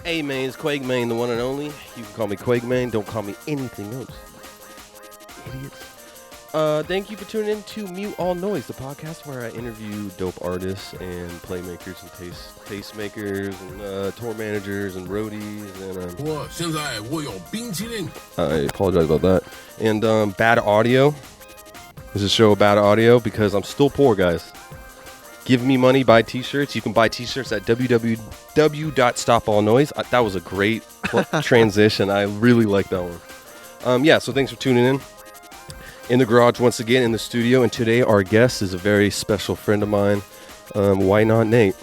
Hey man, it's Quagmane, the one and only. You can call me Quagmane, don't call me anything else. Idiots. Thank you for tuning in to Mute All Noise, the podcast where I interview dope artists and playmakers and tastemakers and tour managers and roadies and I apologize about that. And bad audio. This is a show of bad audio because I'm still poor, guys. Give me money, buy t-shirts. You can buy t-shirts at www.stopallnoise. That was a great transition. I really like that one. So thanks for tuning in. In the garage once again, in the studio. And today our guest is a very special friend of mine, Whynotnate.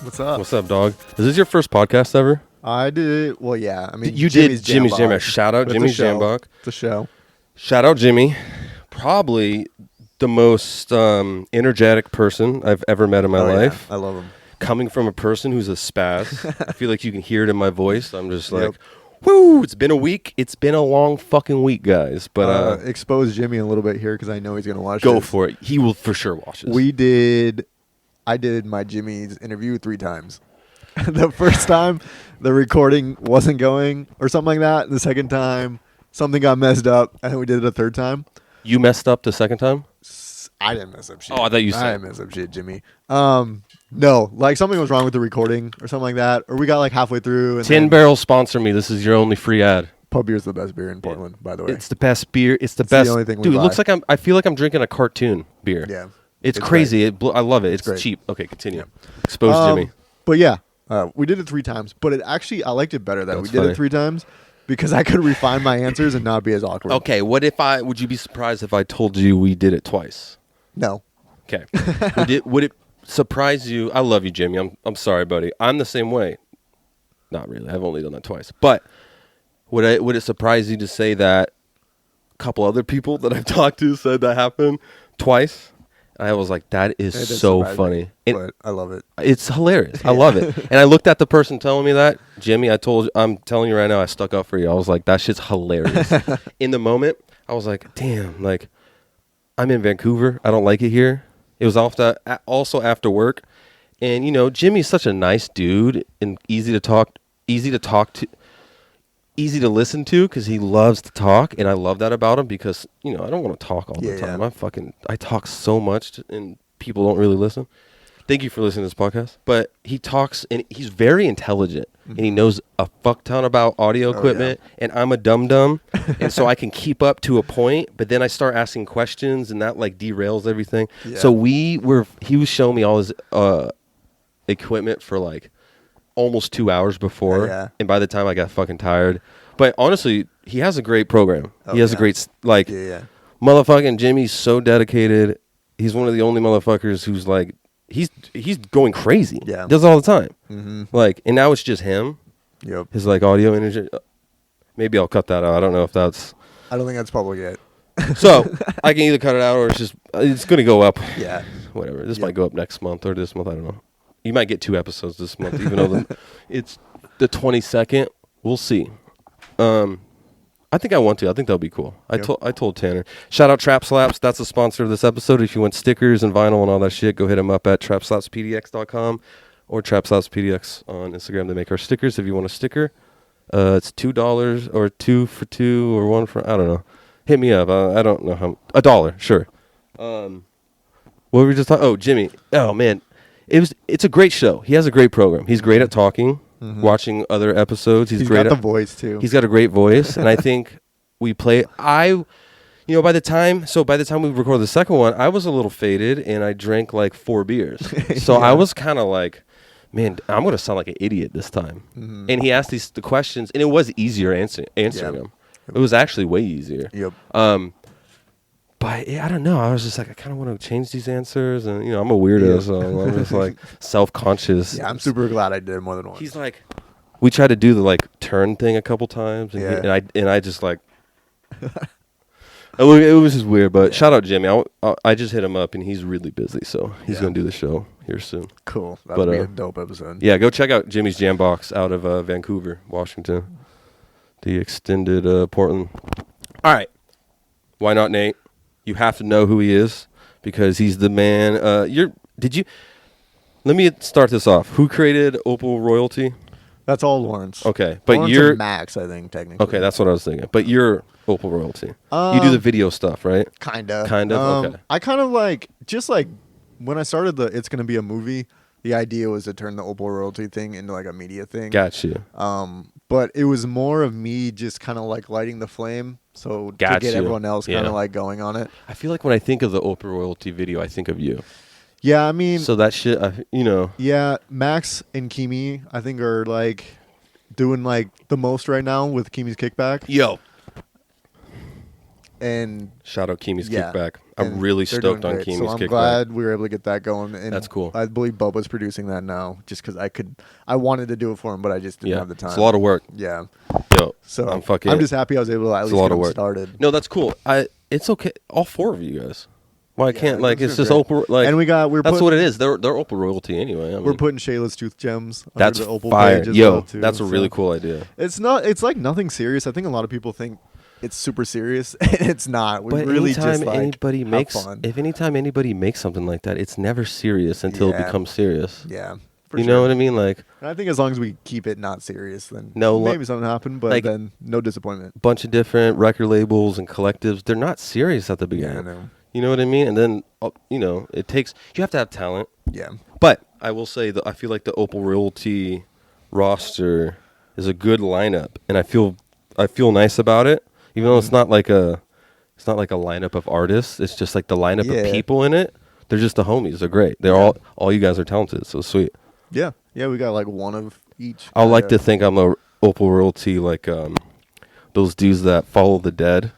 What's up? What's up, dog? Is this your first podcast ever? I did. Well, yeah. I mean, you did Jimmy's Jam. Shout out Jimmy's Jambach. The show. Shout out Jimmy. Probably the most energetic person I've ever met in my life. Yeah. I love him. Coming from a person who's a spaz, I feel like you can hear it in my voice. I'm just like, woo! It's been a week. It's been a long fucking week, guys. But expose Jimmy a little bit here because I know he's gonna watch. Go for it. He will for sure watch this. I did my Jimmy's interview 3 times. The first time, the recording wasn't going or something like that. The second time, something got messed up, and then we did it a third time. You messed up the second time? I didn't mess up shit. Oh, I thought you said. I didn't mess up shit, Jimmy. No, like something was wrong with the recording or something like that, or we got like halfway through. And Tin Barrel sponsor me. This is your only free ad. Pub beer's the best beer in Portland, by the way. It's the best beer. It's the best. The only thing Dude, we it looks like I feel like I'm drinking a cartoon beer. Yeah. It's crazy. I love it. It's cheap. Okay, continue. Yeah. Expose Jimmy. But yeah, we did it 3 times. But I liked it better that we did it 3 times because I could refine my answers and not be as awkward. Okay, would you be surprised if I told you we did it twice? No. Okay. Would it surprise you? I love you, Jimmy. I'm sorry, buddy. I'm the same way. Not really. I've only done that twice. But would it surprise you to say that a couple other people that I've talked to said that happened twice? And I was like, that is so funny. But I love it. It's hilarious. I love it. And I looked at the person telling me that, Jimmy, I'm telling you right now, I stuck up for you. I was like, that shit's hilarious. In the moment, I was like, damn, like, I'm in Vancouver. I don't like it here. It was also after work. And, Jimmy's such a nice dude and easy to talk to, easy to listen to because he loves to talk. And I love that about him because, I don't want to talk all the time. I talk so much and people don't really listen. Thank you for listening to this podcast. But he talks and he's very intelligent and he knows a fuck ton about audio equipment and I'm a dum-dum. And so I can keep up to a point, but then I start asking questions and that like derails everything. Yeah. So he was showing me all his equipment for like almost 2 hours before. Yeah. And by the time I got fucking tired. But honestly, he has a great program. He has a great, motherfucking Jimmy's so dedicated. He's one of the only motherfuckers who's like, he's going crazy. Yeah. He does it all the time. Mm-hmm. Like, and now it's just him. Yep. His like audio energy. Maybe I'll cut that out. I don't know if that's. I don't think that's public yet. So I can either cut it out or it's going to go up. Yeah. Whatever. This might go up next month or this month. I don't know. You might get 2 episodes this month, even though it's the 22nd. We'll see. I think I want to. I think that'll be cool. Yep. I told Tanner. Shout out Trap Slaps. That's the sponsor of this episode. If you want stickers and vinyl and all that shit, go hit them up at trapslapspdx.com or trapslapspdx on Instagram. They make our stickers. If you want a sticker, it's $2 or 2 for 2 or 1 for, I don't know. Hit me up. I don't know how. $1, sure. What were we just talking? Oh, Jimmy. Oh man, it's a great show. He has a great program. He's great at talking. Mm-hmm. Watching other episodes, he's great. Got the voice too. He's got a great voice, and I think we play. By the time we recorded the second one, I was a little faded, and I drank like 4 beers. So I was kind of like, man, I'm gonna sound like an idiot this time. Mm-hmm. And he asked the questions, and it was easier answering them. It was actually way easier. Yep. But I don't know. I was just like, I kind of want to change these answers, and I'm a weirdo, so I'm just like self-conscious. Yeah, I'm super glad I did it more than once. He's like, we tried to do the like turn thing a couple times, and I just like, it was just weird. But shout out Jimmy. I just hit him up, and he's really busy, so he's gonna do the show here soon. Cool. That'll be a dope episode. Yeah, go check out Jimmy's Jam Box out of Vancouver, Washington, the extended Portland. All right, Whynotnate? You have to know who he is because he's the man. Let me start this off. Who created Opal Royalty? That's all Lawrence. Okay, but Lawrence you're and Max, I think technically. okay. That's what I was thinking. But you're Opal royalty. You do the video stuff, right? Kinda. Kind of. Okay. I kind of just when I started the It's Gonna Be a Movie, the idea was to turn the Opal royalty thing into like a media thing. Got you. But it was more of me just kind of like lighting the flame, so to Got get you. everyone else kind of like going on it. I feel like when I think of the Opal royalty video, I think of you. Yeah, I mean, So that shit, yeah, Max and Kimi, I think are like doing like the most right now with Kimi's Kickback. Yo. And Shout out Kimi's yeah, Kickback. I'm and really they're stoked doing on great. Kimi's So I'm Kickback. glad we were able to get that going. And That's cool. I believe Bubba's producing that now, just because I wanted to do it for him, but I just didn't have the time. It's a lot of work. Yeah. Yo, So I'm just happy I was able to at least get him started. No, that's cool. It's okay. All four of you guys. Why can't those it's are just great. Opal like And we're that's putting, what it is. They're Opal royalty anyway. I mean, we're putting Shayla's Tooth Gems under that's the Opal fire. page as Yo, well too. that's a So really cool idea. It's like nothing serious. I think a lot of people think it's super serious, and it's not. We But really anytime just like anybody have makes, fun. if anytime anybody makes something like that, it's never serious until it Yeah. becomes serious. Yeah. For You sure. know what I mean? Like And I think as long as we keep it not serious, then No, maybe something happened, but like- then no disappointment. bunch of different record labels and collectives. They're not serious at the Yeah, beginning. I know. You know what I mean? And then it takes. You have to have talent. Yeah. But I will say that I feel like the Opal royalty roster is a good lineup, and I feel nice about it. Even though it's not like a lineup of artists. It's just like the lineup of Yeah. people in it. They're just the homies. They're great. They're all you guys are talented. So sweet. Yeah. Yeah, we got like one of each. I like to kinda- think I'm a Opal royalty like those dudes that follow the dead.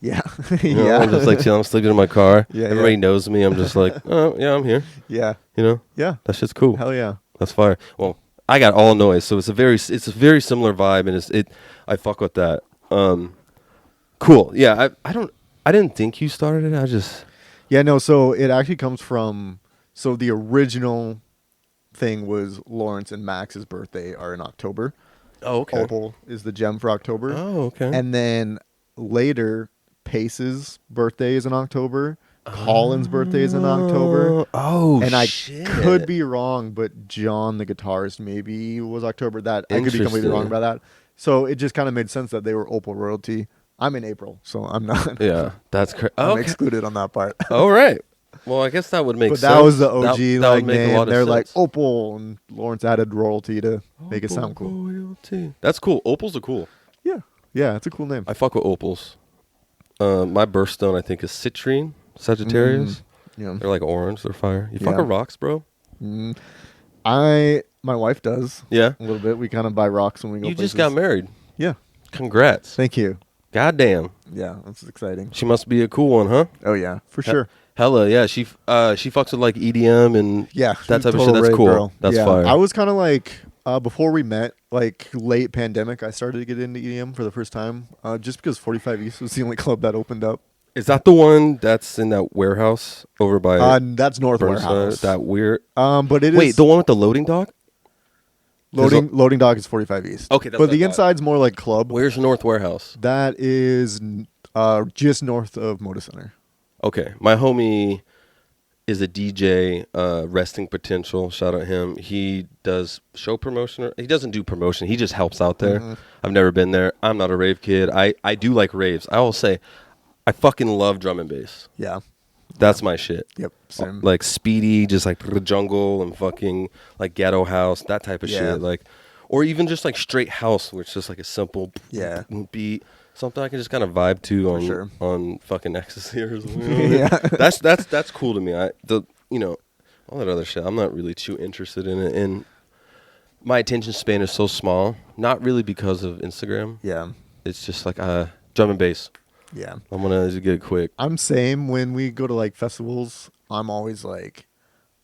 Yeah. You know, yeah. I'm just like chilling. I'm sleeping in my car. Yeah, Everybody yeah. knows me. I'm just like, oh yeah, I'm here. yeah. You know, Yeah. that shit's cool. Hell yeah. That's fire. Well, I got all noise, so it's a very similar vibe, and I fuck with that. Cool. Yeah, I didn't think you started it. Yeah, no, so it actually comes from the original thing was Lawrence and Max's birthday are in October. Oh, okay. Opal is the gem for October. Oh, okay. And then later Pace's birthday is in October. Colin's birthday is in October. Oh, And I shit. could be wrong, but John, the guitarist, maybe was October. That I could be completely wrong Interesting. about that. So it just kind of made sense that they were Opal royalty. I'm in April, so I'm not. Yeah, that's crazy. I'm Okay. excluded on that part. All right. Well, I guess that would make But sense. that was the OG That like would make a name. lot of They're like sense. Opal, and Lawrence added royalty to make it sound cool. Royalty. That's cool. Opals are cool. Yeah, yeah, it's a cool name. I fuck with opals. My birthstone, I think, is citrine, Sagittarius. Yeah, They're like orange. They're fire. You fuck Yeah. with rocks, bro? my wife does Yeah. a little bit. We kind of buy rocks when we go. You just places. got married. Yeah, Congrats. thank you. Goddamn. Yeah, that's exciting. She must be a cool one, huh? Oh yeah, for sure. Hella, yeah. She fucks with like EDM and Yeah, that she's type a of shit. total That's rave cool. girl. That's Yeah, fire. I was kind of like before we met, like late pandemic. I started to get into EDM for the first time, just because 45 East was the only club that opened up. Is that the one that's in that warehouse over by That's North Burnside? Warehouse. That weird. But it is Wait, the one with the loading dock? loading dock is 45 East. Okay, that's but what the I thought. inside's more like club. Where's North Warehouse? That is just north of Moda Center. Okay, my homie is a DJ, Resting Potential. Shout out him. He does show promotion. He doesn't do promotion. He just helps out there. Mhm. I've never been there. I'm not a rave kid. I do like raves. I will say, I fucking love drum and bass. Yeah. That's my shit. Yep. Same. Like speedy, just like the jungle and fucking like ghetto house, that type of Yeah. shit. Like, or even just like straight house, which is just like a simple Yeah. beat. Something I can just kind of vibe to on sure. on fucking ecstasy or something. Yeah. That's cool to me. All that other shit, I'm not really too interested in it. And my attention span is so small. Not really because of Instagram. Yeah. It's just like drum and bass. Yeah. I'm gonna just get it quick. I'm same when we go to like festivals. I'm always like,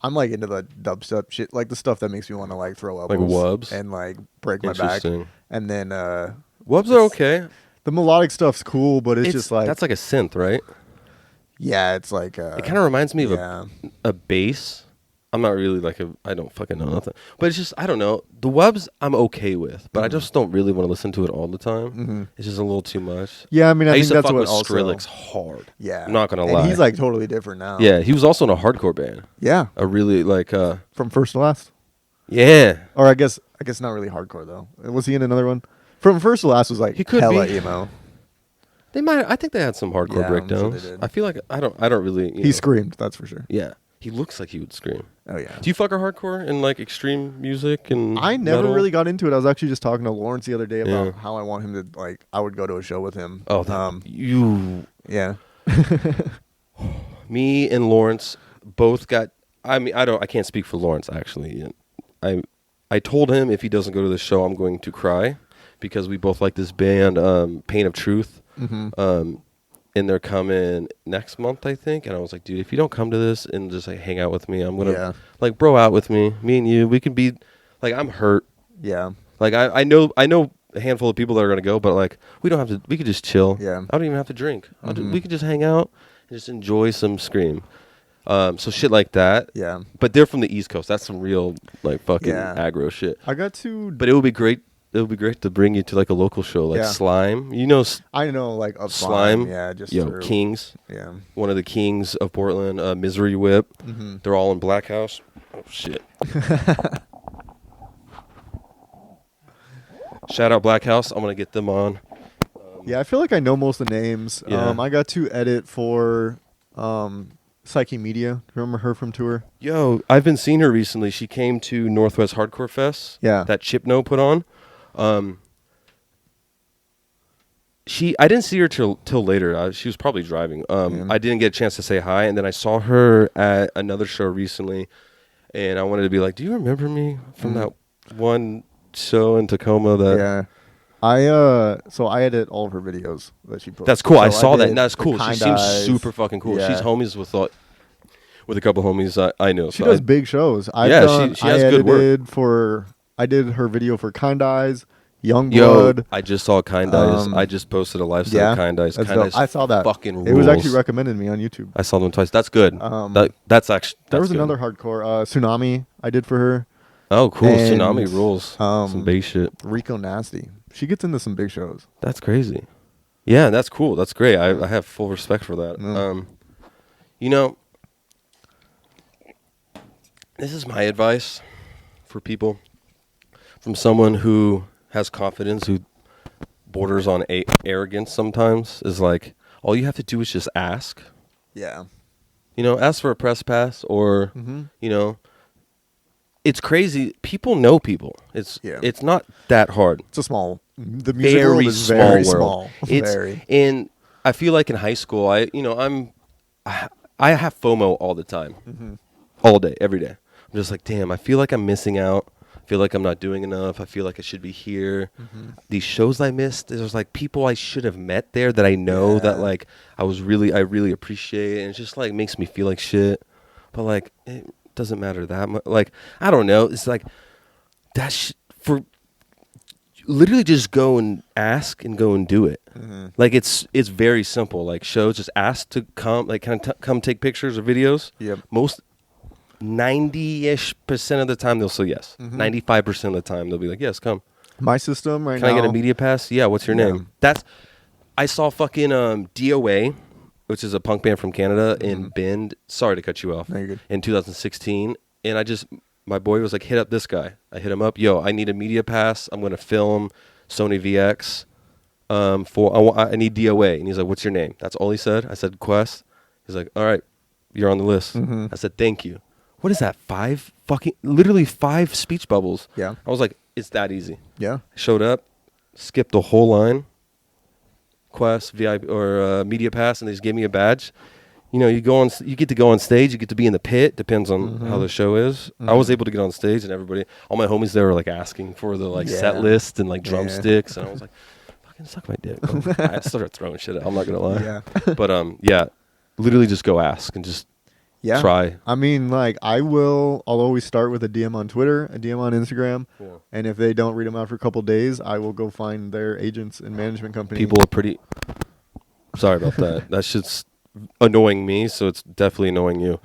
I'm like into the dubstep shit, like the stuff that makes me want to like throw up, Like wubs? and like break my back. Interesting. And then Wubs are okay. the melodic stuff's cool, but it's just like that's like a synth, right? yeah, it's like It kind of reminds me of yeah. a bass. I'm not really like I don't fucking know nothing. But it's just, I don't know. The wubs I'm okay with, but I just don't really want to listen to it all the time. Mhm. It's just a little too much. Yeah, I mean, I used think to that's fuck what with also Skrillex hard. Yeah, I'm not gonna and lie. he's like totally different now. Yeah, he was also in a hardcore band. yeah, A really like from first to last. Yeah. Or I guess not really hardcore though. Was he in another one? From First to Last was like He could hella be. emo. They might. I think they had some hardcore Yeah, I'm sure breakdowns. they did. I feel like I don't really. He screamed, that's for sure. Yeah. He looks like he would scream. Oh yeah. Do you fuck a hardcore and like extreme music and? I never metal? really got into it. I was actually just talking to Lawrence the other day about Yeah. how I want him to like. I would go to a show with him. Oh, you. Yeah. Me and Lawrence both got. I mean, I can't speak for Lawrence actually. I told him if he doesn't go to the show, I'm going to cry, because we both like this band, Pain of Truth. Mm-hmm. And they're coming next month, I think. And I was like, dude, if you don't come to this and just like hang out with me, I'm gonna like bro out with me and you. We can be like, I'm hurt. Yeah. Like I know a handful of people that are gonna go, but like we don't have to. We could just chill. Yeah. I don't even have to drink. We could just hang out and just enjoy some Scream. So shit like that. Yeah. But they're from the East Coast. That's some real like fucking aggro shit. I got to. But it would be great. It would be great to bring you to like a local show, like Slime. You know, I know, like of Slime. Yeah, just yo, Kings. Yeah. One of the Kings of Portland. Misery Whip. Mm-hmm. They're all in Black House. Oh shit. Shout out Black House. I'm gonna get them on. Yeah, I feel like I know most of the names. Yeah. I got to edit for Psyche Media. Remember her from tour? Yo, I've been seeing her recently. She came to Northwest Hardcore Fest. Yeah. That Chipno put on. I didn't see her till later. She was probably driving. I didn't get a chance to say hi, and then I saw her at another show recently, and I wanted to be like, "Do you remember me from that one show in Tacoma?" That So I edit all of her videos that she posts. That's cool. So I saw that. did And that's cool. She Kind seems Eyes. super fucking cool. Yeah. She's homies with a couple homies I know. She so does big shows. she has good work. I did her video for Kind Eyes, Yo, Youngblood. I just saw Kind Eyes. I just posted a lifestyle of Kind Eyes. that's Kind dope. Eyes I saw that. fucking rules. It was actually recommended to me on YouTube. I saw them twice. That's good. That's actually. There was good. another hardcore Tsunami I did for her. Oh, cool. And, Tsunami rules. Some bass shit. Rico Nasty. She gets into some big shows. That's crazy. Yeah, that's cool. That's great. I have full respect for that. You know, this is my advice for people from someone who has confidence, who borders on arrogance sometimes, is like, all you have to do is just ask. Yeah. You know, ask for a press pass or, you know, it's crazy. People know people. It's not that hard. It's the music world is small very world. small. It's very. And I feel like in high school, I have FOMO all the time, all day, every day. I'm just like, damn, I feel like I'm missing out. I feel like I'm not doing enough. I feel like I should be here. These shows I missed, there's like people I should have met there that I know that like I really appreciate, and it just like makes me feel like shit. But like it doesn't matter that much. Like I don't know. It's like that for literally just go and ask and go and do it. Like it's very simple. Like shows, just ask to come. Like can I come take pictures or videos? Yep. Most 90-ish% of the time they'll say yes. 95% of the time they'll be like, yes, come. My system right Can now. I get a media pass? Yeah, what's your name? I saw fucking DOA, which is a punk band from Canada in Bend. Sorry to cut you off. No, you're good. In 2016. And my boy was like, hit up this guy. I hit him up. Yo, I need a media pass. I'm going to film Sony VX. I need DOA. And he's like, what's your name? That's all he said. I said, Quest. He's like, all right, you're on the list. I said, thank you. What is that? Literally 5 speech bubbles. Yeah. I was like, it's that easy. Yeah. I showed up, skipped the whole line, Quest, VIP, or Media Pass, and they just gave me a badge. You know, you get to go on stage, you get to be in the pit, depends on how the show is. I was able to get on stage, and all my homies there were like asking for the like set list and like drumsticks, and I was like, fucking suck my dick. I started throwing shit out, I'm not gonna lie. Yeah. But literally just go ask and just try. I mean, like, I'll always start with a DM on Twitter, a DM on Instagram, and if they don't read them out for a couple days, I will go find their agents and management company. People are pretty... Sorry about that. That shit's annoying me, so it's definitely annoying you.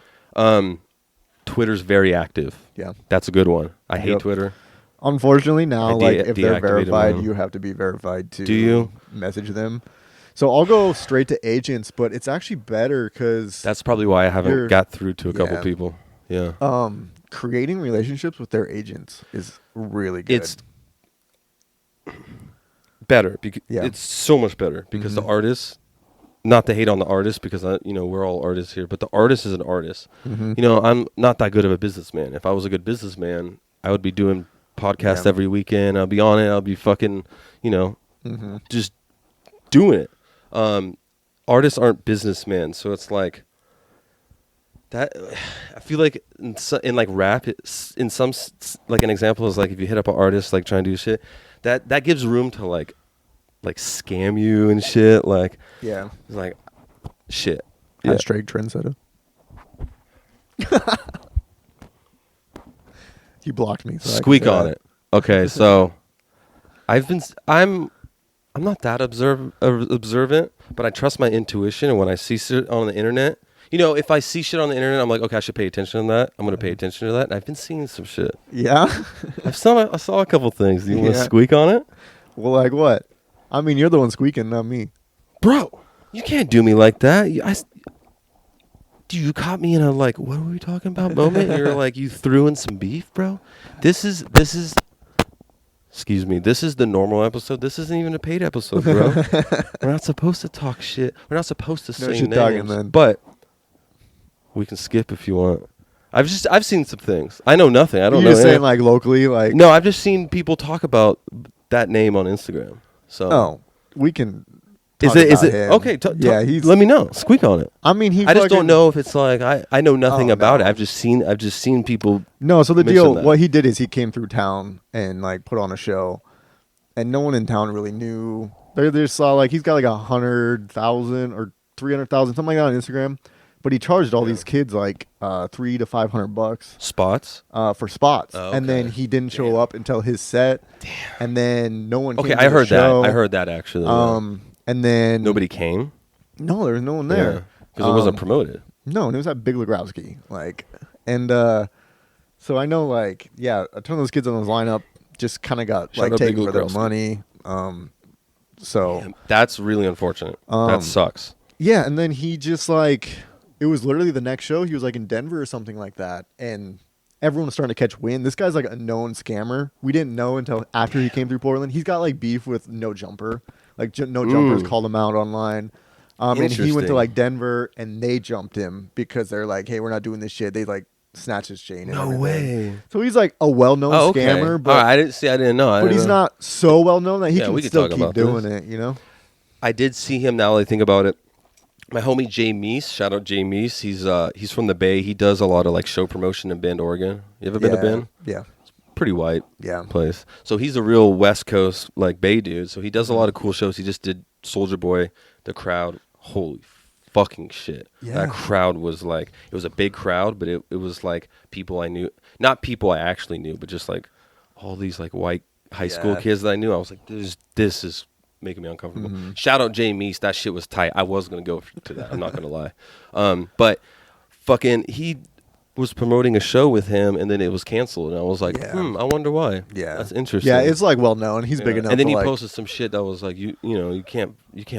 Twitter's very active. Yeah. That's a good one. I hate Twitter. Unfortunately, now, if they're verified, mine. you have to be verified to Do you? message them. So I'll go straight to agents, but it's actually better because that's probably why I haven't got through to a couple people. Yeah. creating relationships with their agents is really good. It's better. Yeah. It's so much better because the artist, not to hate on the artist because we're all artists here, but the artist is an artist. Mhm. I'm not that good of a businessman. If I was a good businessman, I would be doing podcasts every weekend. I'll be on it. I'll be fucking, just doing it. Artists aren't businessmen, so it's like that. I feel like in like rap, in some like an example is like if you hit up an artist like trying to do shit, that gives room to like scam you and shit. Like Yeah. it's like shit. Hashtag trendsetter. You blocked me. So Squeak on it. Okay, so I'm not that observant, but I trust my intuition, and when I see shit on the internet, if I see shit on the internet, I'm like, okay, I should pay attention to that. I'm gonna pay attention to that. And I've been seeing some shit. Yeah. I saw a couple things. Do you want to squeak on it? Well, like what? I mean, you're the one squeaking, not me. Bro, you can't do me like that. You caught me in a like, what were we talking about moment? You're like, you threw in some beef, bro. This is. Excuse me. This is the normal episode. This isn't even a paid episode, bro. We're not supposed to talk shit. We're not supposed to say names. Then. But we can skip if you want. I've seen some things. I know nothing. I don't know. You're saying like locally, like no. I've just seen people talk about that name on Instagram. So we can. Is it okay? Let me know. Squeak on it. I mean, I just don't know if it's like I know nothing about it. I've just seen people. No, so the deal, what he did is he came through town and like put on a show, and no one in town really knew. They just saw like he's got like 100,000 or 300,000, something like that on Instagram, but he charged all these kids like $300 to $500 spots for spots, okay. And then he didn't show up until his set. Damn. And then no one. Okay, came I heard to the show. that. I heard that actually. And then nobody came. No, there was no one there because it wasn't promoted. No, and it was at Big Legrowski. Like, and so I know, like, a ton of those kids on those lineup just kind of got like taken for their money. So damn, that's really unfortunate. That sucks. Yeah, and then he just like it was literally the next show. He was like in Denver or something like that, and everyone was starting to catch wind. This guy's like a known scammer. We didn't know until after he came through Portland. He's got like beef with No Jumper. Like No Jumpers called him out online. And he went to like Denver and they jumped him because they're like, hey, we're not doing this shit. They like snatched his chain. No way. So he's like a well-known scammer. But I didn't know. But he's not so well-known that he can still keep doing this. it, I did see him now that I think about it. My homie Jay Meese, shout out Jay Meese. He's from the Bay. He does a lot of like show promotion in Bend, Oregon. You ever been to Bend? Yeah. Pretty white place. So he's a real West Coast like Bay dude. So he does a lot of cool shows. He just did Soulja Boy, The Crowd. Holy fucking shit. Yeah. That crowd was like, it was a big crowd, but it was like people I knew, not people I actually knew, but just like all these like white high school kids that I knew. I was like, this is making me uncomfortable. Shout out Jay Meese. That shit was tight. I was going to go to that. I'm not going to lie. But fucking he was promoting a show with him and then it was canceled and I was like, I wonder why. Yeah. That's interesting. Yeah, it's like well known. He's big enough. And then he posted some shit that was like, you can't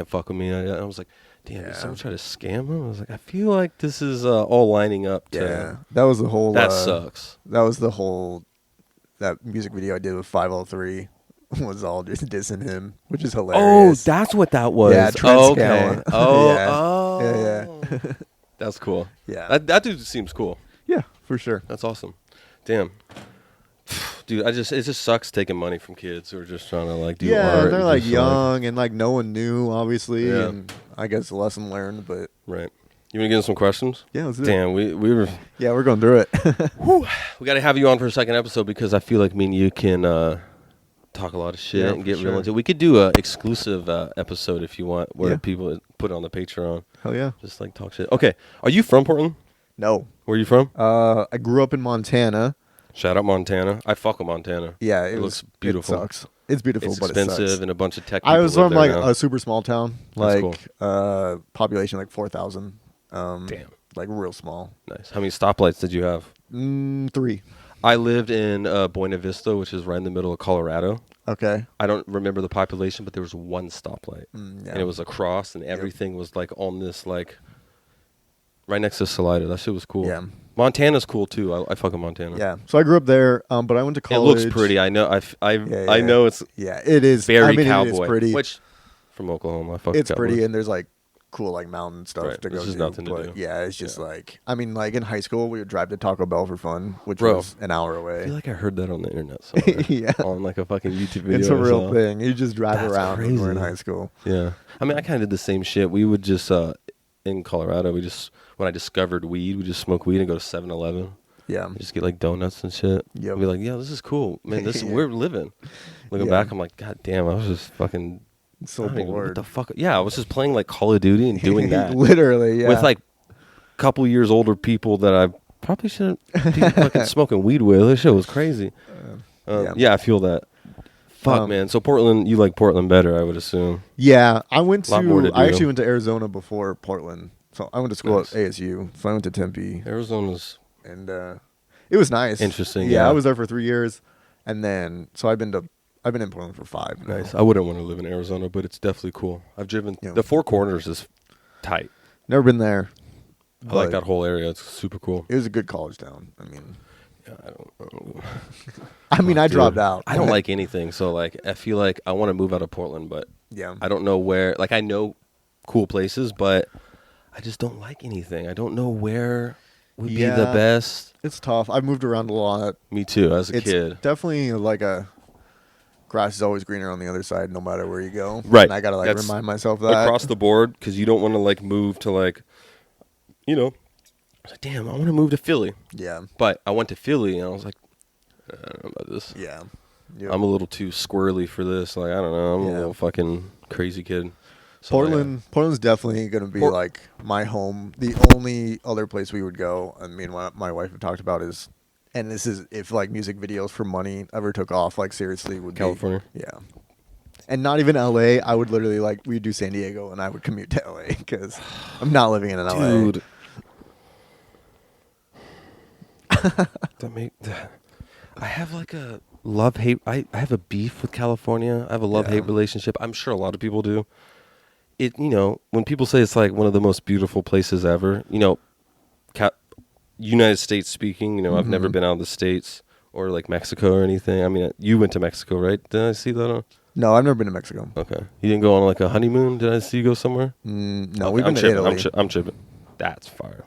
fuck with me. I was like, damn, did someone try to scam him? I was like, I feel like this is all lining up to that was the whole that sucks. That was the whole that music video I did with 503 was all just dissing him, which is hilarious. Oh, that's what that was. Yeah, okay. Yeah. That's cool. Yeah. That dude seems cool. Yeah, for sure. That's awesome. Damn. Dude, it just sucks taking money from kids who are just trying to like do art. Yeah, they're like young and like no one knew, obviously. Yeah. And I guess a lesson learned, but right. You want to get into some questions? Yeah, let's do it. Damn, we were. Yeah, we're going through it. We got to have you on for a second episode because I feel like me and you can talk a lot of shit and get real into it. We could do a exclusive episode if you want, where people put it on the Patreon. Hell yeah. Just like talk shit. Okay, are you from Portland? No. Where are you from? I grew up in Montana. Shout out Montana. I fuck with Montana. Yeah, it looks beautiful. It sucks. It's beautiful, it's but expensive it sucks. and a bunch of tech people I was from like now. a super small town, That's like cool. Population like 4,000. Damn. Like real small. Nice. How many stoplights did you have? 3. I lived in Buena Vista, which is right in the middle of Colorado. Okay. I don't remember the population, but there was one stoplight. And it was across, and everything was like on this like right next to Salida. That shit was cool. Yeah. Montana's cool too. I fuck with Montana. Yeah. So I grew up there, but I went to It college. looks pretty. I know. I Yeah. know it's Yeah, it is. very I mean, cowboy. It is pretty. Which from Oklahoma, I fuck It's with pretty, cowboys. and there's like cool like mountain stuff Right. to go There's just to. nothing to but do. yeah, it's just Yeah. like I mean, like in high school, we would drive to Taco Bell for fun, which Bro, was an hour I away. feel like I heard that on the internet somewhere. Yeah. On like a fucking YouTube video. It's a I real saw. thing. You just drive That's around when we're in crazy. high school. Yeah. I mean, I kind of did the same shit. We would just in Colorado, when I discovered weed, we just smoke weed and go to 7-Eleven. Yeah. Just get like donuts and shit. Yep. I'd be like, yeah, this is cool, man. This Yeah. we're living. Looking Yeah. back, I'm like, god damn, I was just fucking So I don't even- bored. What the fuck? Yeah, I was just playing like Call of Duty and doing that Literally, yeah. with like a couple years older people that I probably shouldn't be fucking smoking weed with. This shit was crazy. Yeah, I feel that. Fuck, man. So Portland, you like Portland better, I would assume. Yeah, I went Lot more to to. I do. actually went to Arizona before Portland. So I went to school Nice. at ASU. So I went to Tempe, Arizona's and it was nice. Interesting, Yeah, yeah. I was there for 3 years, and then so I've been in Portland for 5. now. nice. I wouldn't want to live in Arizona, but it's definitely cool. I've driven Yeah. the Four Corners is tight. Never been there. I like but that whole area. It's super cool. It was a good college town. I mean, Yeah, I Dude, dropped out. I don't like anything, so like I feel like I want to move out of Portland, but Yeah. I don't know where. Like I know cool places, but I just don't like anything. I don't know where would be the Yeah. best. It's tough. I've moved around a lot. Me too, as a It's kid. definitely like a grass is always greener on the other side, no matter where you go. Right. And I gotta like That's remind myself that Across the board, because you don't want to like move to like, you know, I was like, damn, I want to move to Philly. Yeah. But I went to Philly and I was like, I don't know about this. Yeah. Yep. I'm a little too squirrely for this. Like I don't know. I'm a Yeah. little fucking crazy kid. So, Portland's definitely gonna be Port- like my home. The only other place we would go, and me and my wife have talked about is, and this is if like music videos for money ever took off, like seriously would California. be yeah, and not even LA. I would literally like we'd do San Diego, and I would commute to LA because I'm not living in LA. Dude. I have like a love-hate. I have a beef with California. I have a love-hate Yeah. relationship. I'm sure a lot of people do. It, you know, when people say it's like one of the most beautiful places ever, you know, United States speaking, you know, I've never Mhm. been out of the States or like Mexico or anything. I mean, you went to Mexico, right? Did I see that on? No, I've never been to Mexico. Okay. You didn't go on like a honeymoon? Did I see you go somewhere? No, Okay, we've been I'm to tripping. Italy. I'm tripping. That's fire.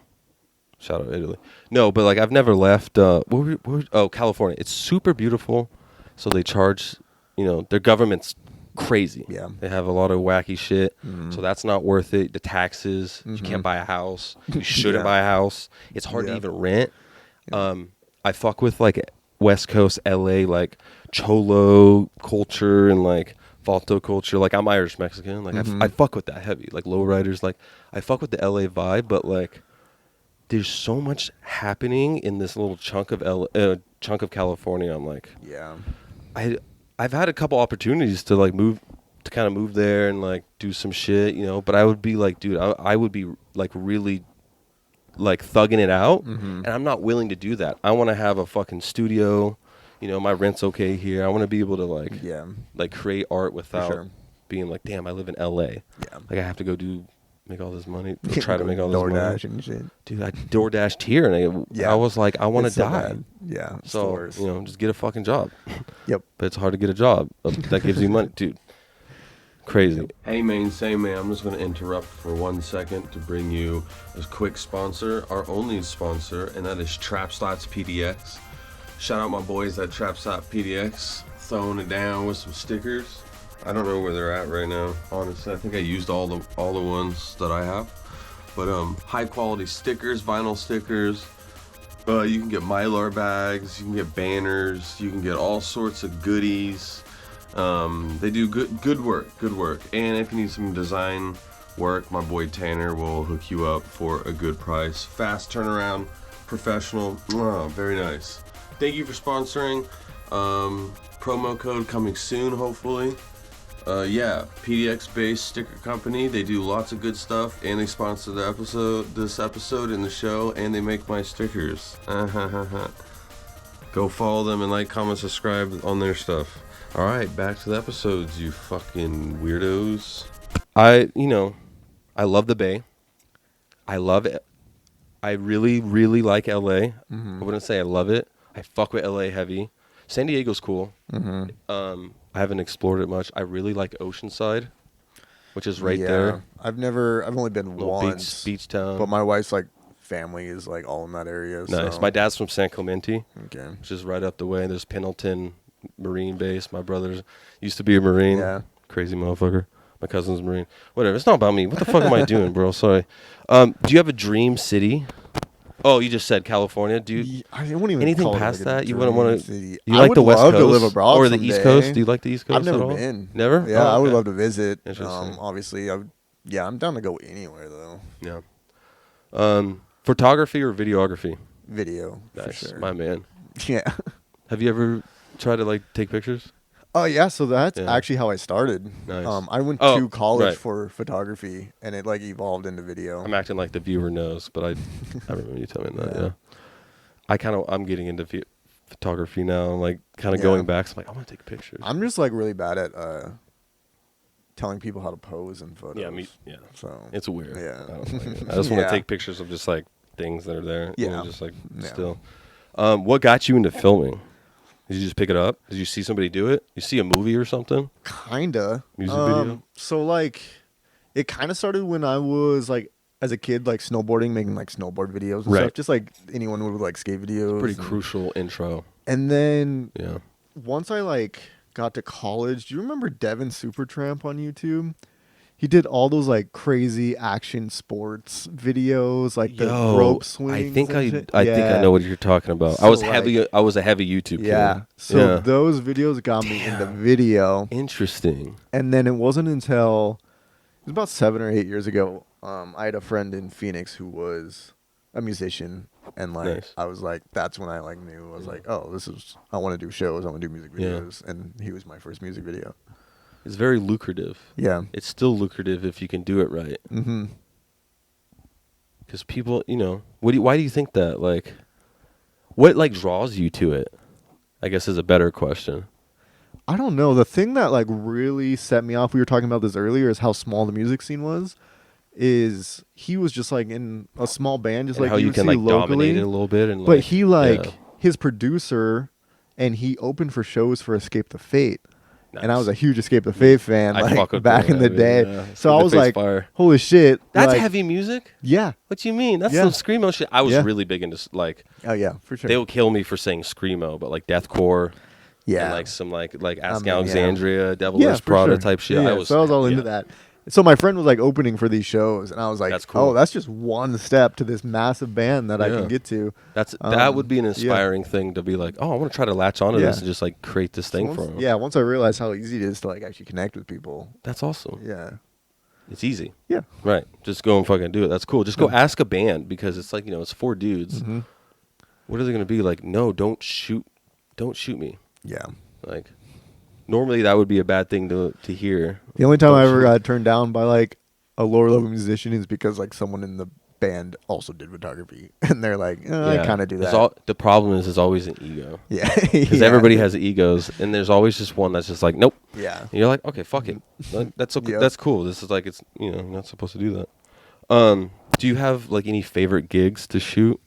Shout out Italy. No, but like I've never left. California. It's super beautiful. So they charge, you know, their government's crazy. Yeah. They have a lot of wacky shit. Mhm. So that's not worth it. The taxes. You Mhm. can't buy a house. You shouldn't Yeah. buy a house. It's hard to Yeah. even rent. Yeah. I fuck with like West Coast LA, like cholo culture and like Valto culture. Like I'm Irish Mexican. Like Mhm. I fuck with that heavy. Like lowriders. Like I fuck with the LA vibe, but like there's so much happening in this little chunk of California. I'm like, Yeah. I've had a couple opportunities to like move there and like do some shit, you know. But I would be like, dude, I would be like really like thugging it out, Mhm. and I'm not willing to do that. I want to have a fucking studio, you know. My rent's okay here. I want to be able to like Yeah. like create art without sure. being like, damn, I live in LA. Yeah. Like I have to go make all this money, or try to make all this DoorDash money. and shit. Dude, I DoorDashed here, and Yeah. I was like, I want to It's so die. bad. Yeah. So Stores. you know, just get a fucking job. Yep. But it's hard to get a job that gives you money, dude. Crazy. Hey man, I'm just going to interrupt for 1 second to bring you a quick sponsor, our only sponsor, and that is Trap Slots PDX. Shout out my boys at Trap Slot PDX, throwing it down with some stickers. I don't know where they're at right now, honestly. I think I used all the ones that I have. But high quality stickers, vinyl stickers. You can get Mylar bags, you can get banners, you can get all sorts of goodies. They do good work. And if you need some design work, my boy Tanner will hook you up for a good price. Fast turnaround, professional. Oh, very nice. Thank you for sponsoring. Promo code coming soon, hopefully. PDX based sticker company. They do lots of good stuff, and they sponsor this episode in the show, and they make my stickers. Go follow them and like, comment, subscribe on their stuff. All right, back to the episodes, you fucking weirdos. I love the Bay. I love I really, really like LA. Mm-hmm. I wouldn't say I love it. I fuck with LA heavy. San Diego's cool. Mm-hmm. I haven't explored it much. I really like Oceanside, which is right there. I've only been Little once. beach town. But my wife's like family is like all in that area. Nice. So. My dad's from San Clemente, Okay. which is right up the way. There's Pendleton Marine Base. My brother used to be a Marine. Yeah. Crazy motherfucker. My cousin's a Marine. Whatever. It's not about me. What the fuck am I doing, bro? Sorry. Do you have a dream city? Oh, you just said California. Do you? I wouldn't even anything call it past like that? You wouldn't want to. to. You like the West Coast to live abroad or the someday. East Coast? Do you like the East Coast? I've never at all? been. Never. Yeah, Oh, I would okay. love to visit. Interesting. Obviously, I'm down to go anywhere though. Yeah. Photography or videography? Video, Nice, for sure. my man. Yeah. Have you ever tried to like take pictures? Oh yeah, so that's Yeah. actually how I started. Nice. I went Oh, to college right. for photography, and it like evolved into video. I'm acting like the viewer knows, but I remember you telling me that. Yeah. I'm getting into photography now. I'm like kind of going back. So I'm like, I want to take pictures. I'm just like really bad at telling people how to pose in photos. Yeah. So It's weird. Yeah. I don't like it. I just want Yeah. to take pictures of just like things that are there. Yeah. Just like Yeah. still. What got you into filming? Did you just pick it up? Did you see somebody do it? You see a movie or something? Kinda. Music video? So like, it kind of started when I was like, as a kid, like snowboarding, making like snowboard videos and Right. stuff. Just like anyone would like skate videos. Pretty and- crucial intro. And then Yeah. once I like got to college, do you remember Devin Supertramp on YouTube? He did all those like crazy action sports videos, like the rope swings. I think and I shit. think I know what you're talking about. So, I was like- I was a heavy YouTube kid. Yeah. So Yeah. those videos got me into video. Interesting. And then it wasn't until it was about 7 or 8 years ago. I had a friend in Phoenix who was a musician, and like Nice. I was like, that's when I like knew I was like, oh, I want to do shows, I want to do music Yeah. videos, and he was my first music video. It's very lucrative. Yeah. It's still lucrative if you can do it right. Mm-hmm. Because people, why do you think that? Like, what like draws you to it? I guess is a better question. I don't know. The thing that like really set me off, we were talking about this earlier, is how small the music scene was. Is he was just like in a small band, just And like how you would can see like locally. dominate it a little bit, and But like, he like yeah. his producer, and he opened for shows for Escape the Fate. And I was a huge Escape the Fate fan, I fuck like with back them, in the day. yeah. So I Escape the was Fate's like, fire. "Holy shit!" That's like, heavy music. Yeah. What you mean? That's Yeah. some screamo shit. I was Yeah. really big into like. Oh yeah, for sure. They will kill me for saying screamo, but like deathcore. Yeah. And like some like Ask yeah. Alexandria, Devil Wears for Prada sure. type shit. Yeah, so I was all into yeah. that. So my friend was like opening for these shows, and I was like, That's cool. "Oh, that's just one step to this massive band that I Yeah. can get to." That would be an yeah. inspiring thing to be like, oh, I want to try to latch onto Yeah. this and just like create this thing for them. Yeah, once I realized how easy it is to like actually connect with people. That's awesome. Yeah. It's easy. Yeah. Right. Just go and fucking do it. That's cool. Just go Yeah. ask a band because it's like, it's 4 dudes. Mm-hmm. What are they going to be like? No, don't shoot me. Yeah. Like, normally that would be a bad thing to hear. The only time Don't I ever shoot. got turned down by like a lower level musician is because like someone in the band also did photography, and they're like, I kind of do that. The problem is it's always an ego. Yeah. Because Yeah. everybody has egos, and there's always just one that's just like, nope. Yeah. And you're like, okay, fuck it. Like, that's okay. Yep. That's cool. This is like, it's you're not supposed to do that. Do you have like any favorite gigs to shoot?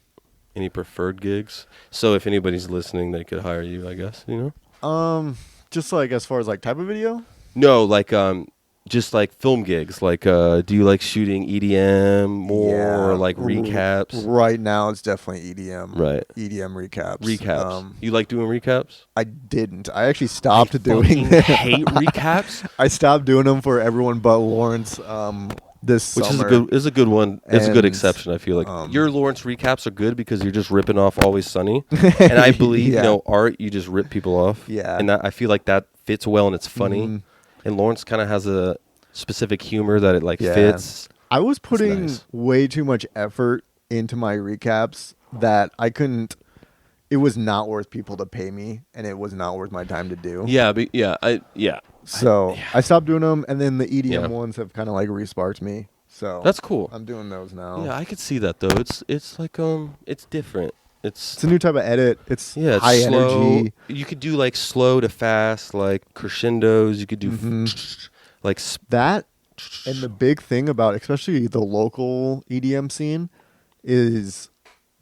Any preferred gigs? So if anybody's listening, they could hire you, I guess. Just like as far as like type of video. No, like just like film gigs. Like, do you like shooting EDM more or like recaps? Right now, it's definitely EDM. Right. EDM recaps. Recaps. You like doing recaps? I didn't. I actually stopped I doing fucking them. hate recaps. I stopped doing them for everyone but Lawrence. This Which summer. is a good one. It's a good And, exception. I feel like your Lawrence recaps are good because you're just ripping off Always Sunny, and I believe Yeah. art you just rip people off. Yeah. and I feel like that fits well and it's funny. Mhm. And Lawrence kind of has a specific humor that it like Yeah. fits. I was putting nice. way too much effort into my recaps that I couldn't. It was not worth people to pay me, and it was not worth my time to do. Yeah, but yeah, So I stopped doing them, and then the EDM Yeah. ones have kind of like resparked me. So that's cool. I'm doing those now. Yeah, I could see that though. It's like it's different. It's a new type of edit. It's It's high slow. energy. You could do like slow to fast, like crescendos. You could do like That, and the big thing about especially the local EDM scene is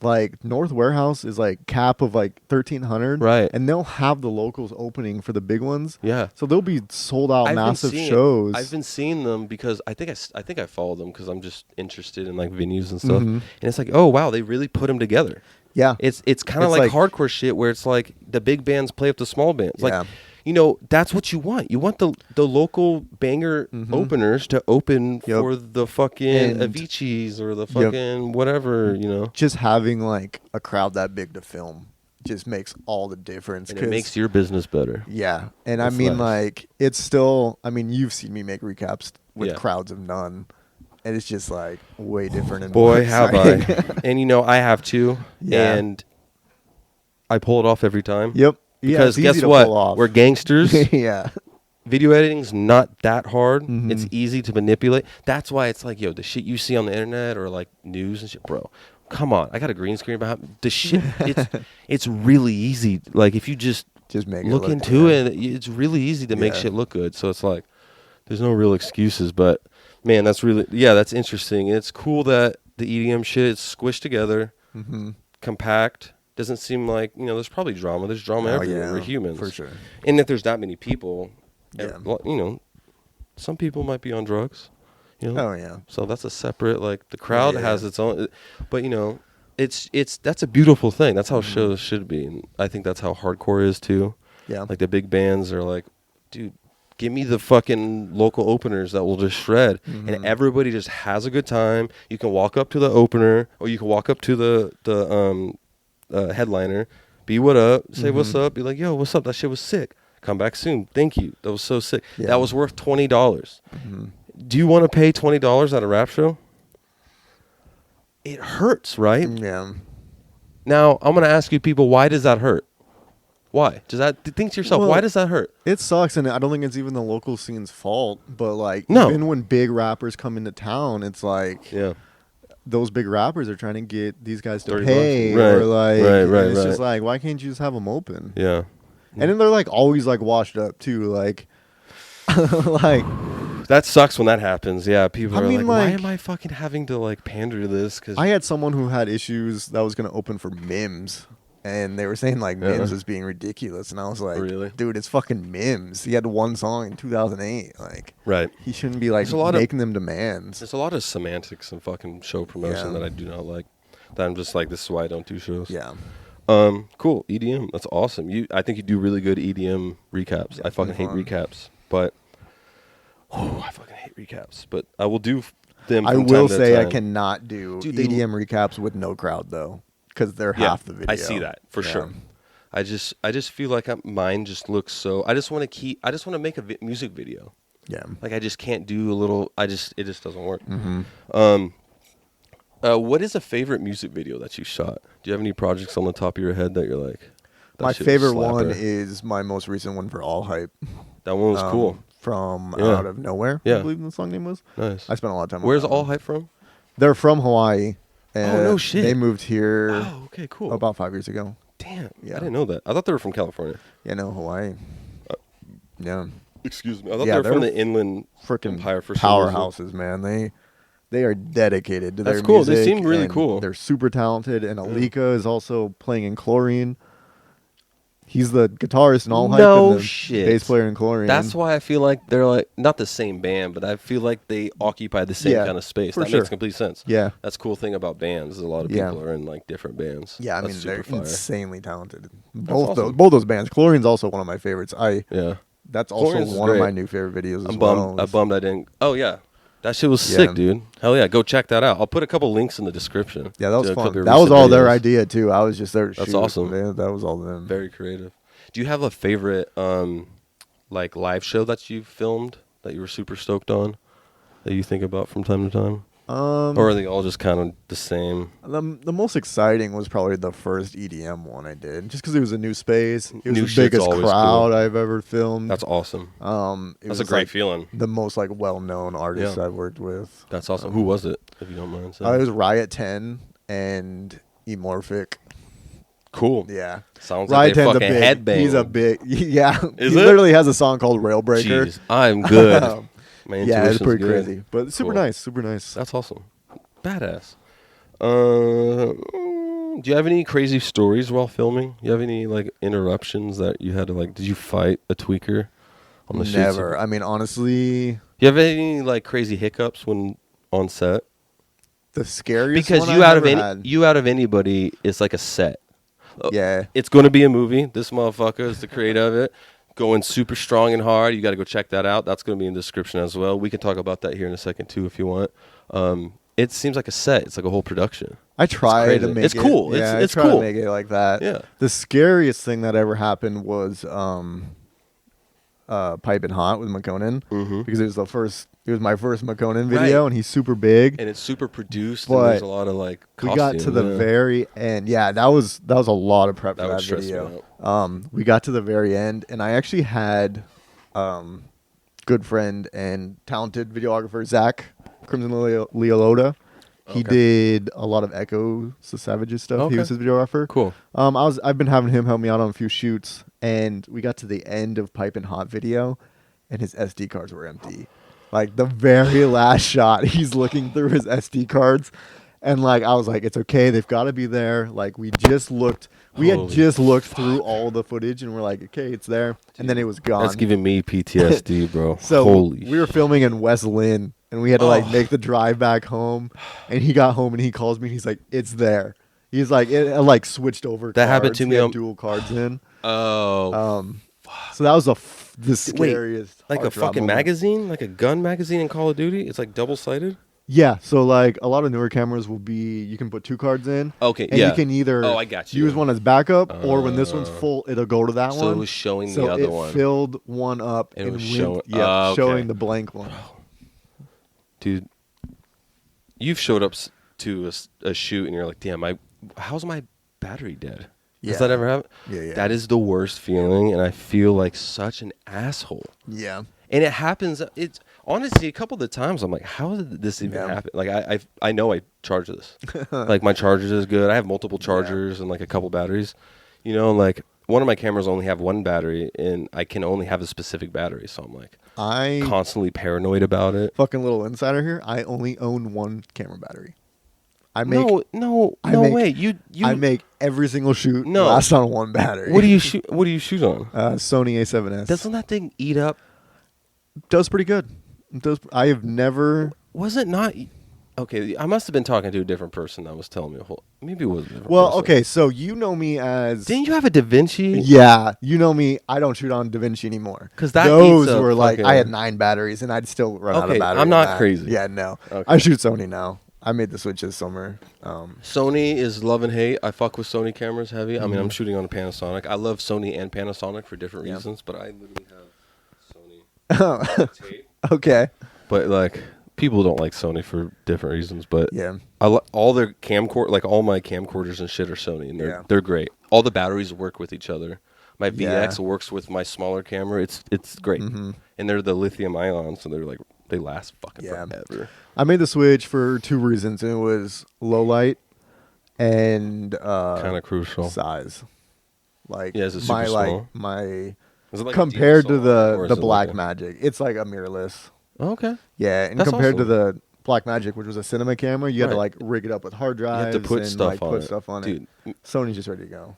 like North Warehouse is like cap of like 1,300, Right. and they'll have the locals opening for the big ones. Yeah. So they'll be sold out massive shows. I've been seeing them because I think I follow them because I'm just interested in like venues and stuff. And it's like, oh wow, they really put them together. Yeah. It's kind of like hardcore shit where it's like the big bands play with the small bands. Yeah. Like, that's what you want. You want the local banger openers to open for the fucking Avicii's or the fucking whatever, Just having like a crowd that big to film just makes all the difference. And it makes your business better. Yeah. And That's I mean, nice. like, it's still, I mean, you've seen me make recaps with crowds of none. And it's just like way different. And boy, have I. And I have too. Yeah. And I pull it off every time. Yep. Because yeah, guess what? We're gangsters. Yeah. Video editing's not that hard. It's easy to manipulate. That's why it's like, the shit you see on the internet or like news and shit, bro. Come on, I got a green screen behind me. The shit, it's really easy. Like if you just make look into it, it's really easy to make shit look good. So it's like, there's no real excuses. But man, that's interesting. And it's cool that the EDM shit is squished together, compact. Doesn't seem like, there's probably drama. There's drama everywhere. Yeah, we're humans. for sure. And if there's that many people, Yeah. Some people might be on drugs. Oh, yeah. So that's a separate, like, the crowd has its own. But, that's a beautiful thing. That's how shows should be. And I think that's how hardcore is, too. Yeah. Like, the big bands are like, dude, give me the fucking local openers that will just shred. And everybody just has a good time. You can walk up to the opener, or you can walk up to the headliner, be what up, say what's up, be like, yo, what's up? That shit was sick. Come back soon. Thank you. That was so sick. Yeah. That was worth $20. Do you want to pay $20 at a rap show? It hurts, right? Yeah. Now, I'm going to ask you people, why does that hurt? Why? Think to yourself, why does that hurt? It sucks, and I don't think it's even the local scene's fault, but like, No. even when big rappers come into town, it's like, those big rappers are trying to get these guys to pay, or like, it's just like, why can't you just have them open? Yeah. And then they're like always like washed up too, like, like that sucks when that happens. Yeah, people are mean, like, why am I fucking having to like pander to this? Cause I had someone who had issues that was going to open for Mims, and they were saying like Mims was being ridiculous, and I was like, really? Dude, it's fucking Mims. He had one song in 2008, like, he shouldn't be like making them demands. There's a lot of semantics and fucking show promotion that I do not like. That I'm just like, this is why I don't do shows. Yeah. Cool. EDM. That's awesome. I think you do really good EDM recaps. I fucking hate recaps, but I fucking hate recaps. But I will do them. I from will time to say time. I cannot do EDM recaps with no crowd though, because they're half the video. I see that for sure. I just feel like mine just looks so. I just want to make a music video. Yeah. Like I just can't do a little. It just doesn't work. What is a favorite music video that you shot? Do you have any projects on the top of your head that you're like? My favorite one is my most recent one for All Hype. That one was cool. From Out of Nowhere, I believe the song name was. Nice. I spent a lot of time. Where's All Hype from? They're from Hawaii. And no shit. They moved here. Oh, okay, cool. About 5 years ago. Damn. Yeah. I didn't know that. I thought they were from California. Yeah, no, Hawaii. Yeah. Excuse me. I thought they were from the Inland Empire for powerhouses, man. They are dedicated to their cool. music. They seem really cool. They're super talented. And Alika is also playing in Chlorine. He's the guitarist in All Hype and the bass player in Chlorine. That's why I feel like they're like not the same band, but I feel like they occupy the same kind of space. That makes complete sense. Yeah. That's the cool thing about bands. Is a lot of people are in like different bands. Yeah, I That's mean, they're fire. insanely talented. Both those bands. Chlorine's also one of my favorites. That's also Chlorine's one of my new favorite videos as well. I'm bummed I didn't. Oh, yeah. That shit was sick, dude. Hell yeah. Go check that out. I'll put a couple links in the description. Yeah, that was fun. That was all their idea, too. I was just there to shoot. That's awesome. That was all them. Very creative. Do you have a favorite like live show that you've filmed that you were super stoked on that you think about from time to time? Or are they all just kind of the same? The most exciting was probably the first EDM one I did, just because it was a new space. It was New the biggest crowd cool. I've ever filmed. That's awesome. That's a great feeling. The most like well-known artists I've worked with. That's awesome. Who was it, if you don't mind saying? It was Riot 10 and Emorphic. Cool. Yeah. Sounds like they fucking headbang. He's a big, yeah. Is he it? literally has a song called Railbreaker. Jeez, I'm good. My yeah, it's pretty good. crazy, but super nice, super nice. That's awesome. Badass. Do you have any crazy stories while filming? You have any like interruptions that you had to like? Did you fight a tweaker on the shoots? Never. I mean, honestly, You have any like crazy hiccups when on set? the scariest Because one you I've out of ever any had. you out of anybody, it's like a set. Yeah. It's going to be a movie. This motherfucker is the creator of it. Going super strong and hard. You got to go check that out. That's going to be in the description as well. We can talk about that here in a second too if you want. It seems like a set. It's like a whole production. I try to crazy. make It's it. cool. Yeah, It's I try cool. to make it like that. Yeah. The scariest thing that ever happened was Piping Hot with McConan because it was my first McConan video, Right. and he's super big. And it's super produced. But and there's a lot of like. We got to the very end. Yeah, that was a lot of prep That for would that stress me video. We got to the very end, and I actually had good friend and talented videographer Zach Crimson Leolota. He did a lot of Echo the Savages stuff. Okay. He was his videographer. Cool. I've been having him help me out on a few shoots, and we got to the end of Piping Hot video, and his SD cards were empty. Like the very last shot, he's looking through his SD cards, and like I was like, it's okay, they've got to be there. Like we had just looked through all the footage, and we're like, okay, it's there, and then it was gone. That's giving me PTSD, bro. So Holy we were filming in West Lynn, and we had to like make the drive back home. And he got home and he calls me and he's like, "It's there." He's like, it like switched over. That cards. happened to We me had on- dual cards in. Oh. So that was the Wait, scariest. like a hard drop fucking moment. magazine? Like a gun magazine in Call of Duty? It's like double-sided? Yeah. So like a lot of newer cameras will be, you can put 2 cards in. Okay, And yeah. you can either I got you. use one as backup, or when this one's full, it'll go to that So one. it was showing So the other it one. filled one up And it and was went- showing- yeah, okay. showing the blank one. Dude, you've showed up to a shoot and you're like, damn, how's my battery dead? Yeah. Does that ever happen? Yeah. That is the worst feeling, and I feel like such an asshole. Yeah. And it happens. It's honestly a couple of the times I'm like, how did this even happen? Like I know I charge this. Like my charger is good. I have multiple chargers and like a couple batteries. You know, like one of my cameras only have one battery, and I can only have a specific battery. So I'm like constantly paranoid about it. Fucking little insider here. I only own 1 camera battery. I make No way. You I make every single shoot No. last on 1 battery. What do you shoot? What do you shoot on? Sony A7S. Doesn't that thing eat up? Does pretty good. I have never. Was it not? Okay, I must have been talking to a different person that was telling me. Maybe it was a different Well, person. okay, so you know me as. Didn't you have a Da Vinci? Yeah, you know me. I don't shoot on DaVinci anymore. 'Cause that those eats up were like fucking- I had 9 batteries and I'd still run out of Okay, battery. I'm in not that. crazy. Yeah, no. Okay. I shoot Sony now. I made the switch this summer. Sony is love and hate. I fuck with Sony cameras heavy. I mean, I'm shooting on a Panasonic. I love Sony and Panasonic for different reasons, but I literally have Sony tape. Okay. But like, people don't like Sony for different reasons. But Yeah. all their camcorder, like all my camcorders and shit are Sony, and they're great. All the batteries work with each other. My VX works with my smaller camera. It's great, and they're the lithium ion, so they last fucking forever. I made the switch for 2 reasons, and it was low light and Kind of crucial. size. Like Yeah, is it super my small? my Is it like a compared to DSLR, or the is it Black like a- Magic, it's like a mirrorless. Oh, okay. Yeah, and That's compared to awesome. the Black Magic, which was a cinema camera, you had to Right. like rig it up with hard You drives have to put and stuff like on put it. stuff on Dude, it. Sony's just ready to go.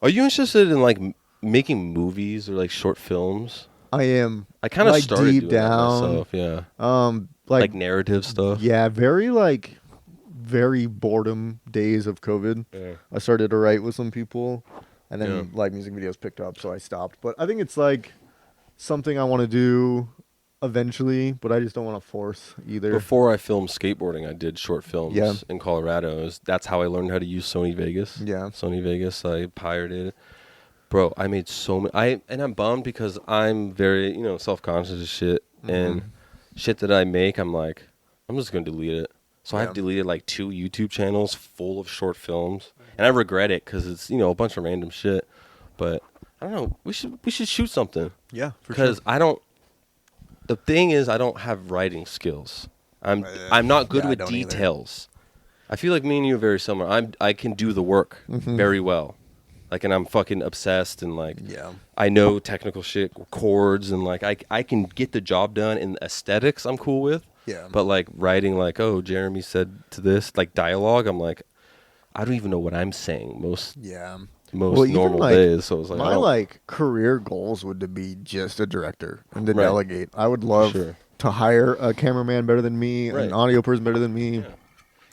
Are you interested in like making movies or like short films? I am. I kind of like, started deep doing that down. myself. Yeah, Like, like narrative stuff. yeah, very boredom days of COVID. Yeah. I started to write with some people, and then Yeah. like music videos picked up, so I stopped. But I think it's like something I want to do eventually, but I just don't want to force either. Before I filmed skateboarding, I did short films Yeah. in Colorado. That's how I learned how to use Sony Vegas. Yeah. Sony Vegas. I pirated it. Bro, I made so many. And I'm bummed because I'm very, self-conscious as shit. And shit that I make, I'm like, I'm just going to delete it. So I've deleted like 2 YouTube channels full of short films. And I regret it because it's, a bunch of random shit. But I don't know. We should shoot something. Yeah, for Because the thing is, I don't have writing skills. I'm not good yeah, I with don't either. details. I feel like me and you are very similar. I can do the work very well. Like, and I'm fucking obsessed, and like, I know technical shit, chords, and like, I can get the job done, and aesthetics I'm cool with. Yeah. But like writing like, oh, Jeremy said to this, like dialogue, I'm like, I don't even know what I'm saying Yeah. most even, normal like, days. So it's like, my like career goals would to be just a director and to Right. delegate. I would love sure. to hire a cameraman better than me, Right. an audio person better than me, Yeah.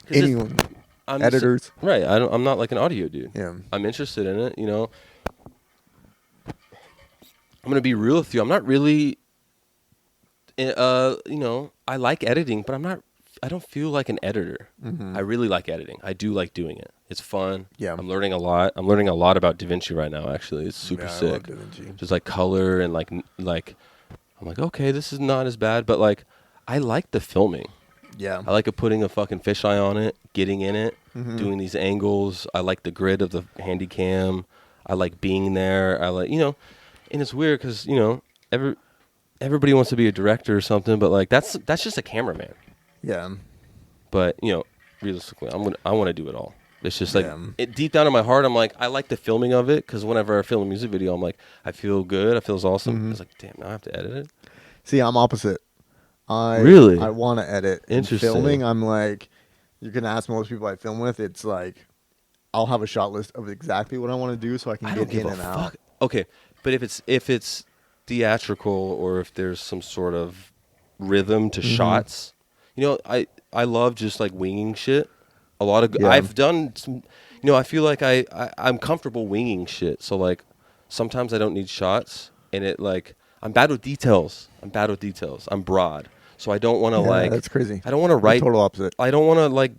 'Cause anyone, I'm editors. right. I'm not like an audio dude. Yeah. I'm interested in it. You know, I'm gonna be real with you. I'm not really, you know, I like editing, but I don't feel like an editor. I really like editing. I do like doing it. It's fun. Yeah. I'm learning a lot. I'm learning a lot about DaVinci right now. Actually, it's super Yeah, I sick. love DaVinci. Just like color and like I'm like, okay, this is not as bad, but like I like the filming. Yeah. I like putting a fucking fisheye on it, getting in it, doing these angles. I like the grid of the handy cam. I like being there. I like, you know, and it's weird because, you know, everybody wants to be a director or something, but like that's just a cameraman. Yeah. But, you know, realistically, I want to do it all. It's just like Yeah. deep down in my heart, I'm like, I like the filming of it because whenever I film a music video, I'm like, I feel good. I feel awesome. It's like, damn, now I have to edit it. See, I'm opposite. Really? I want to edit. Interesting. Filming, I'm like, you can ask most people I film with. It's like, I'll have a shot list of exactly what I want to do, so I can I don't get give in a and fuck. out. Okay, but if it's theatrical or if there's some sort of rhythm to shots, you know, I love just like winging shit. A lot of Yeah. I've done some, you know, I feel like I'm comfortable winging shit. So like sometimes I don't need shots, and it like I'm bad with details. I'm broad, so I don't want to like. That's crazy. I don't want to I'm write. total opposite. I don't want to like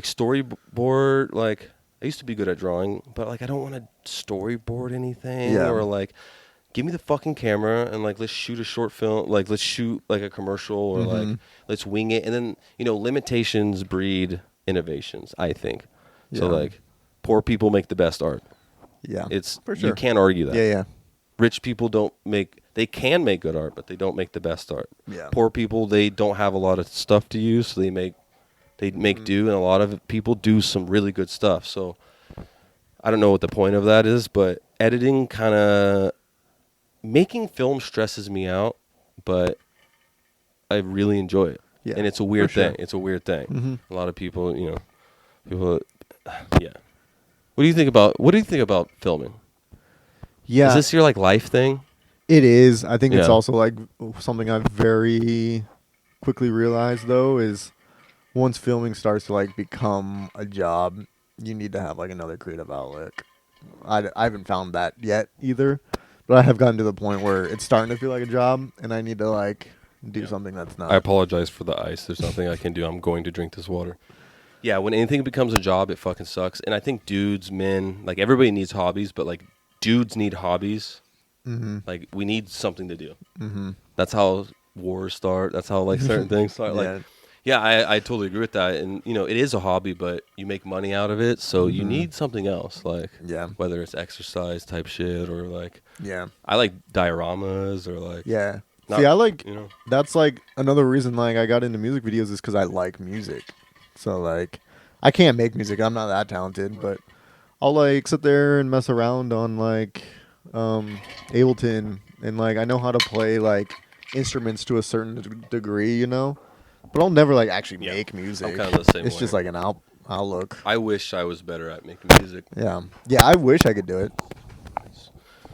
storyboard. Like I used to be good at drawing, but like I don't want to storyboard anything Yeah. or like give me the fucking camera and like let's shoot a short film, like let's shoot like a commercial or like let's wing it, and then you know limitations breed innovations. I think so. Yeah. Like poor people make the best art. Yeah. It's for sure. you can't argue that. Yeah. Rich people they can make good art, but they don't make the best art. Yeah. Poor people, they don't have a lot of stuff to use, so they make do, and a lot of people do some really good stuff. So I don't know what the point of that is, but editing kind of making film stresses me out, but I really enjoy it. Yeah, And it's a weird for sure. thing. It's a weird thing. Mhm. A lot of people, you know, yeah. What do you think about filming? Yeah. Is this your like life thing? It is. I think it's Yeah. also like something I've very quickly realized though is once filming starts to like become a job, you need to have like another creative outlet. I haven't found that yet either, but I have gotten to the point where it's starting to feel like a job, and I need to like do something that's not. I apologize for the ice. There's nothing I can do. I'm going to drink this water. Yeah, when anything becomes a job, it fucking sucks. And I think dudes, men, like everybody needs hobbies, but like dudes need hobbies. Mm-hmm. Like we need something to do. Mm-hmm. That's how wars start. That's how like certain things start. Like, yeah, I totally agree with that. And you know, it is a hobby, but you make money out of it, so you need something else. Like, Yeah. whether it's exercise type shit or like, Yeah. I like dioramas or like, Yeah. not- See, I like you know, that's like another reason like I got into music videos is because I like music. So like I can't make music. I'm not that talented, but I'll like sit there and mess around on like Ableton, and like I know how to play like instruments to a certain degree, you know. But I'll never like actually Yeah. make music. I'm kind of the same It's way. just like an outlook. I wish I was better at making music. Yeah. Yeah, I wish I could do it.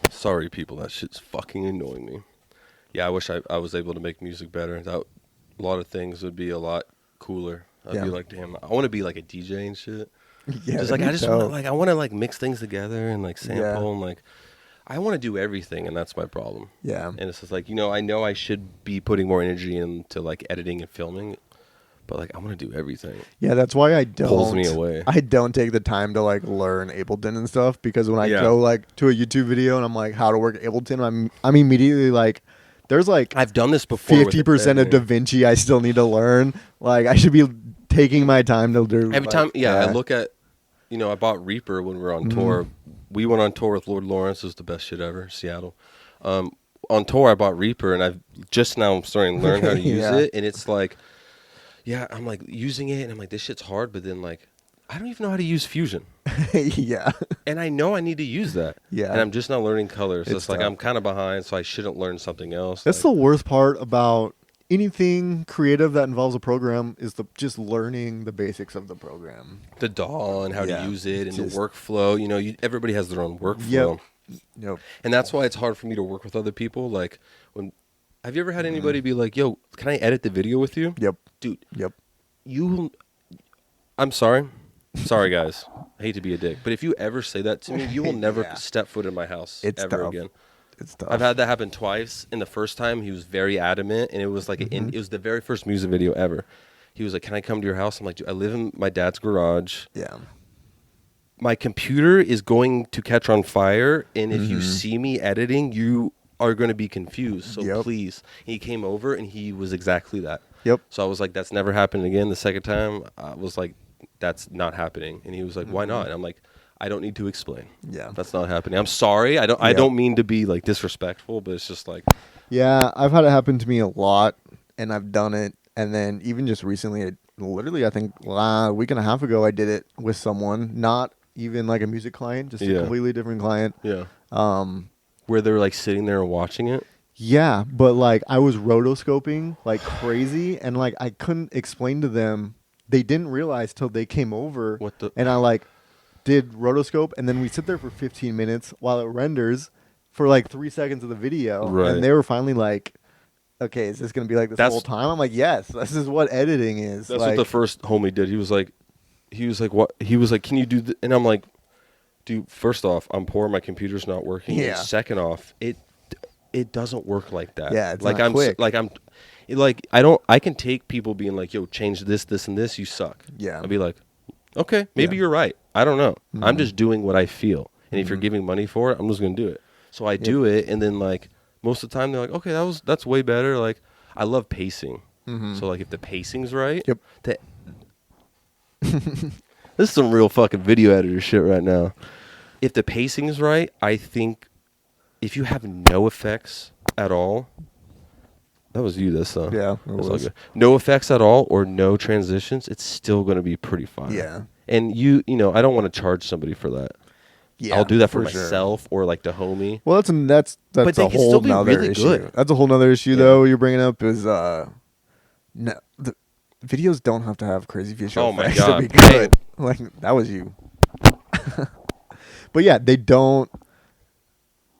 Sorry, people. That shit's fucking annoying me. Yeah, I wish I was able to make music better. That a lot of things would be a lot cooler. I'd Yeah. be like, damn, I want to be like a DJ and shit. Yeah. Just like that'd I be just want to dope. like I want to like mix things together and like sample Yeah. and like I want to do everything, and that's my problem. Yeah. And it's just like, you know I should be putting more energy into like editing and filming, but like I want to do everything. Yeah, that's why I don't. Pulls me away. I don't take the time to like learn Ableton and stuff, because when I Yeah. go like to a YouTube video and I'm like how to work Ableton, I'm immediately like, there's like I've done this before. with 50% of editing. DaVinci I still need to learn. Like I should be taking my time to do. Every like, time, yeah, I look at, you know, I bought Reaper when we were on tour. We went on tour with Lord Lawrence. It was the best shit ever, Seattle. On tour, I bought Reaper, and I'm starting to learn how to use Yeah. it. And it's like, yeah, I'm like using it, and I'm like, this shit's hard. But then like, I don't even know how to use Fusion, Yeah. and I know I need to use that. Yeah. And I'm just not learning colors. So It's it's like tough. I'm kind of behind, so I shouldn't learn something else. That's like, the worst part about anything creative that involves a program is just learning the basics of the program. The DAW and how to use it and the workflow. You know, everybody has their own workflow. Yep. And that's why it's hard for me to work with other people. Like, have you ever had anybody be like, yo, can I edit the video with you? Yep. Dude. Yep. I'm sorry. Sorry, guys. I hate to be a dick. But if you ever say that to me, you will never step foot in my house ever again. It's tough. I've had that happen twice. And the first time, he was very adamant. And it was like, it was the very first music video ever. He was like, can I come to your house? I'm like, dude, I live in my dad's garage. Yeah. My computer is going to catch on fire. And if you see me editing, you are going to be confused. So please. And he came over and he was exactly that. Yep. So I was like, that's never happened again. The second time, I was like, that's not happening. And he was like, why not? And I'm like, I don't need to explain. Yeah. That's not happening. I'm sorry. I don't mean to be like disrespectful, but it's just like. Yeah, I've had it happen to me a lot, and I've done it. And then even just recently, literally, I think a week and a half ago, I did it with someone, not even like a music client, just a completely different client. Yeah. Where they're like sitting there and watching it. Yeah, but like I was rotoscoping like crazy, and like I couldn't explain to them. They didn't realize till they came over, and I like did rotoscope, and then we sit there for 15 minutes while it renders for like 3 seconds of the video, and they were finally like, "Okay, is this gonna be like this whole time?" I'm like, "Yes, this is what editing is." That's what the first homie did. He was like, "What?" He was like, "Can you do?" And I'm like, "Dude, first off, I'm poor. My computer's not working. Yeah. And second off, it doesn't work like that. Yeah, it's like not quick. I can take people being like, yo, change this, this, and this, you suck. Yeah. I'll be like, okay, maybe you're right. I don't know. I'm just doing what I feel. And if you're giving money for it, I'm just going to do it. So I do it, and then like most of the time they're like, okay, that's way better. Like I love pacing. So like if the pacing's right, this is some real fucking video editor shit right now. If the pacing's right, I think if you have no effects at all, that was you this time. Yeah, it was. No effects at all or no transitions, it's still going to be pretty fire. Yeah. And you know, I don't want to charge somebody for that. Yeah, I'll do that for myself or like the homie. Well, that's but a whole nother really issue. Good. That's a whole nother issue though. You're bringing up is no, the videos don't have to have crazy visual effects to be good. Like that was you. But yeah, they don't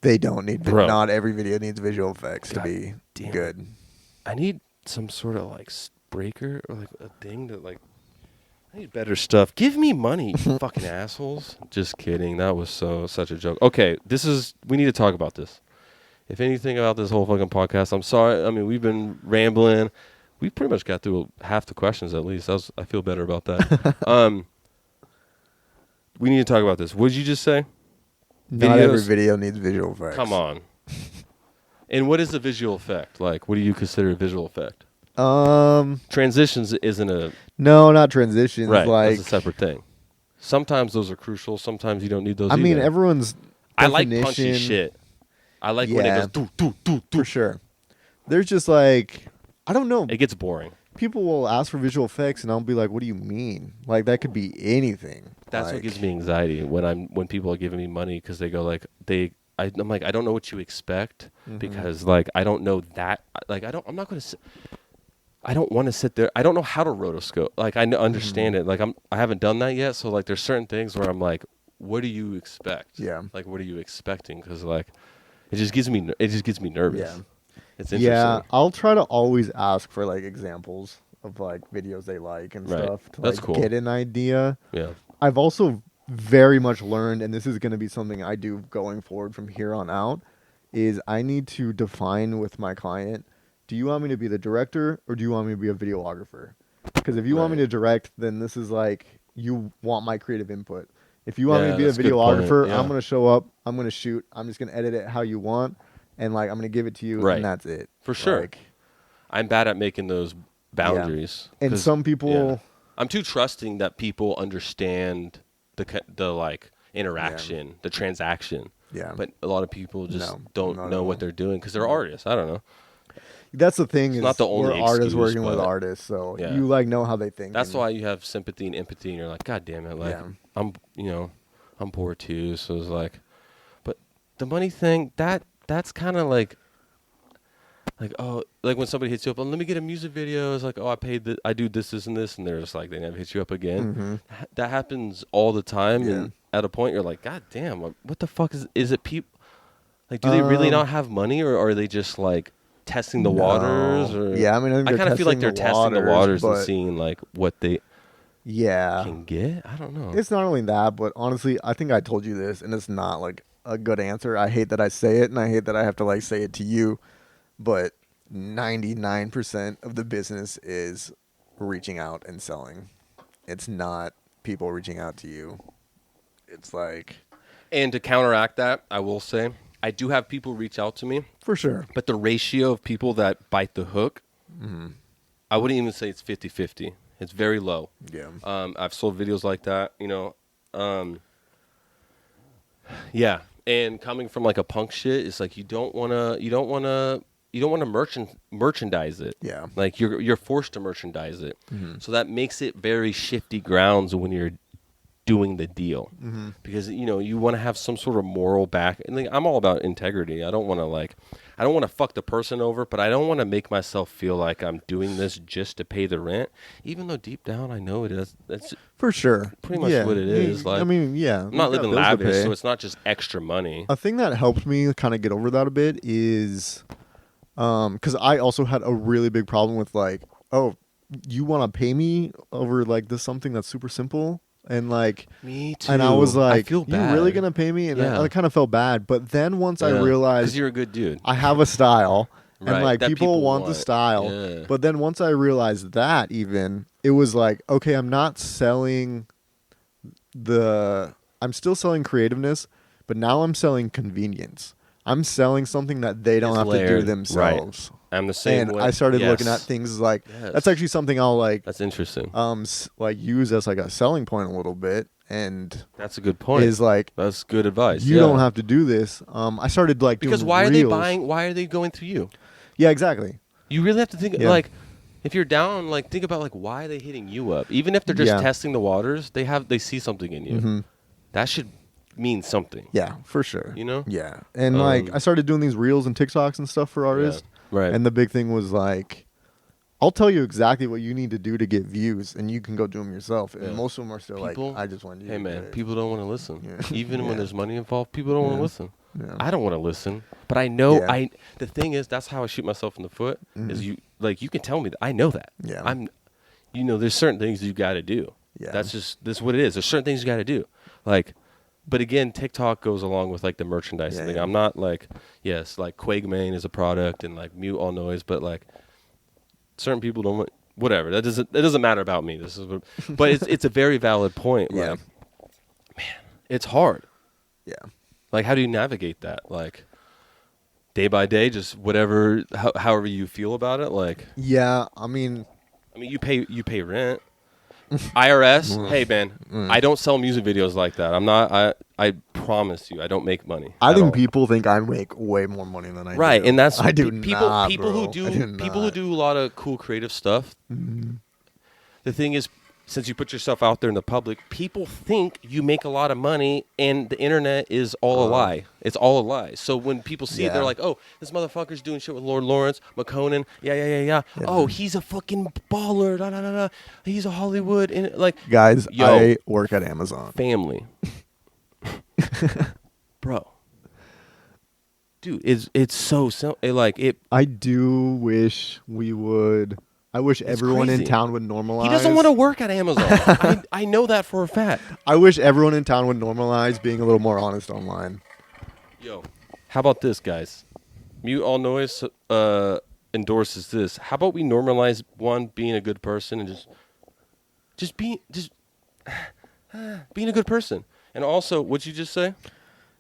need. Not every video needs visual effects to be good. I need some sort of like breaker or like a thing that like. I need better stuff. Give me money, you fucking assholes. Just kidding. That was such a joke. Okay, we need to talk about this. If anything about this whole fucking podcast, I'm sorry. I mean, we've been rambling. We pretty much got through half the questions at least. I feel better about that. We need to talk about this. What did you just say? Not every video needs visual effects. Come on. And what is a visual effect? Like, what do you consider a visual effect? Transitions isn't a... No, not transitions. Right, like, that's a separate thing. Sometimes those are crucial. Sometimes you don't need those I mean, everyone's I like punchy shit. I like when it goes... Doo, doo, doo, doo. For sure. There's just like... I don't know. It gets boring. People will ask for visual effects, and I'll be like, what do you mean? Like, that could be anything. That's what gives me anxiety when people are giving me money because they go like... I'm like, I don't know what you expect because like I don't know that... Like, I'm not going to... I don't want to sit there. I don't know how to rotoscope. Like I understand it. Like I haven't done that yet. So like there's certain things where I'm like, what do you expect? Yeah. Like what are you expecting? Because like it just gets me nervous. Yeah. It's interesting. Yeah. I'll try to always ask for like examples of like videos they like and stuff to That's like cool. get an idea. Yeah. I've also very much learned, and this is going to be something I do going forward from here on out, is I need to define with my client. Do you want me to be the director or do you want me to be a videographer? Because if you want me to direct, then this is like you want my creative input. If you want me to be a videographer, I'm going to show up, I'm going to shoot, I'm just going to edit it how you want, and like I'm going to give it to you, and that's it. For sure. Like, I'm bad at making those boundaries. Yeah. And some people... I'm too trusting that people understand the like interaction, the transaction. Yeah. But a lot of people just don't know what they're doing because they're artists. I don't know. That's the thing. It's not the only we're artists working with artists, so you like know how they think. That's why you have sympathy and empathy, and you're like, God damn it, like I'm poor too, so it's like, but the money thing that's kind of like, like, oh, like when somebody hits you up, oh, let me get a music video. It's like, oh, I do this, this, and this, and they're just like, they never hit you up again. Mm-hmm. That happens all the time, Yeah. and at a point, you're like, God damn, what the fuck is it? People like, do they really not have money, or are they just like testing the waters? Or yeah, I mean, I kind of feel like they're testing the waters and but seeing like what they yeah, can get. I don't know. it's not only that, but honestly, I think I told you this, and it's not like a good answer. I hate that I say it, and I hate that I have to like say it to you, but 99% of the business is reaching out and selling. It's not people reaching out to you. It's like, And to counteract that, I will say I do have people reach out to me, for sure. but the ratio of people that bite the hook, Mm-hmm. I wouldn't even say it's 50-50. It's very low. Yeah. I've sold videos like that, you know. Yeah, and coming from like a punk shit, it's like you don't wanna merchandise it. Yeah. Like you're forced to merchandise it. Mm-hmm. So that makes it very shifty grounds when you're doing the deal, Mm-hmm. because you know you want to have some sort of moral back. And like, I'm all about integrity. I don't want to fuck the person over, but I don't want to make myself feel like I'm doing this just to pay the rent, even though deep down I know it is. That's For sure. pretty much Yeah. what it is. Like, I mean, yeah. I'm not we've got living bills to lavish, pay. so it's not just extra money. A thing that helped me kind of get over that a bit is, because I also had a really big problem with like, oh, you want to pay me over like this something that's super simple, and like, Me too. and I was like, I feel you bad. really gonna pay me? And Yeah. I kind of felt bad, but then once I Yeah. 'Cause realized you're a good dude. I have a style, and Right, like that people want the want. style, Yeah. but then once I realized that, even it was like, okay, I'm not selling I'm still selling creativeness, but now I'm selling convenience. I'm selling something that they don't It's have to layered. do themselves. I'm the same And way. I started looking at Yes. things like Yes. that's actually something I'll like That's interesting. like use as like a selling point a little bit, and That's a good point. is like That's good advice. you yeah. don't have to do this. I started like Because doing why are they reels. buying? Why are they going through you? Yeah, exactly. You really have to think Yeah. like, if you're down, like think about like why are they hitting you up? Even if they're just Yeah. testing the waters, they see something in you. Hmm. That should mean something. Yeah, for sure. You know? Yeah, and like Um, I started doing these reels and TikToks and stuff for artists. Right. And the big thing was like, I'll tell you exactly what you need to do to get views, and you can go do them yourself. Yeah. And most of them are still People- like, I just want you. Hey to man, do it. people don't want to listen. Yeah. Even Yeah. when there's money involved, people don't want Yeah. to listen. Yeah. I don't want to listen, but I know Yeah. the thing is that's how I shoot myself in the foot. Is Mhm. you can tell me that I know that. Yeah. There's certain things you got to do. Yeah. That's what it is. There's certain things you got to do. Like, but again, TikTok goes along with like the merchandise Yeah, thing. yeah. I'm not like, yes, like Quagmane is a product and like mute all noise, but like certain people don't want, whatever. That doesn't matter about me. But it's a very valid point. Yeah. Like, man, it's hard. Yeah. Like, how do you navigate that? Like, day by day, just whatever, however you feel about it. Like, Yeah. I mean, you pay rent. IRS, hey man, I don't sell music videos like that. I'm not. I promise you, I don't make money. I at think all. people think I make way more money than I do. Right, and that's I do people. not, People bro. who do I do people who not. do a lot of cool creative stuff. Mhm. The thing is, since you put yourself out there in the public, people think you make a lot of money, and the internet is all a lie. It's all a lie. So when people see, Yeah. they're like, "Oh, this motherfucker's doing shit with Lord Lawrence, McConan, yeah. Oh, he's a fucking baller, da da da da. He's a Hollywood, and like Guys, Yo. I work at Amazon. family, bro." Dude, it's so simple. I do wish we would. I wish everyone in crazy. town would normalize. He doesn't want to work at Amazon. I know that for a fact. I wish everyone in town would normalize being a little more honest online. Yo, how about this, guys? Mute All Noise endorses this. How about we normalize being a good person and just being a good person. And also, what'd you just say?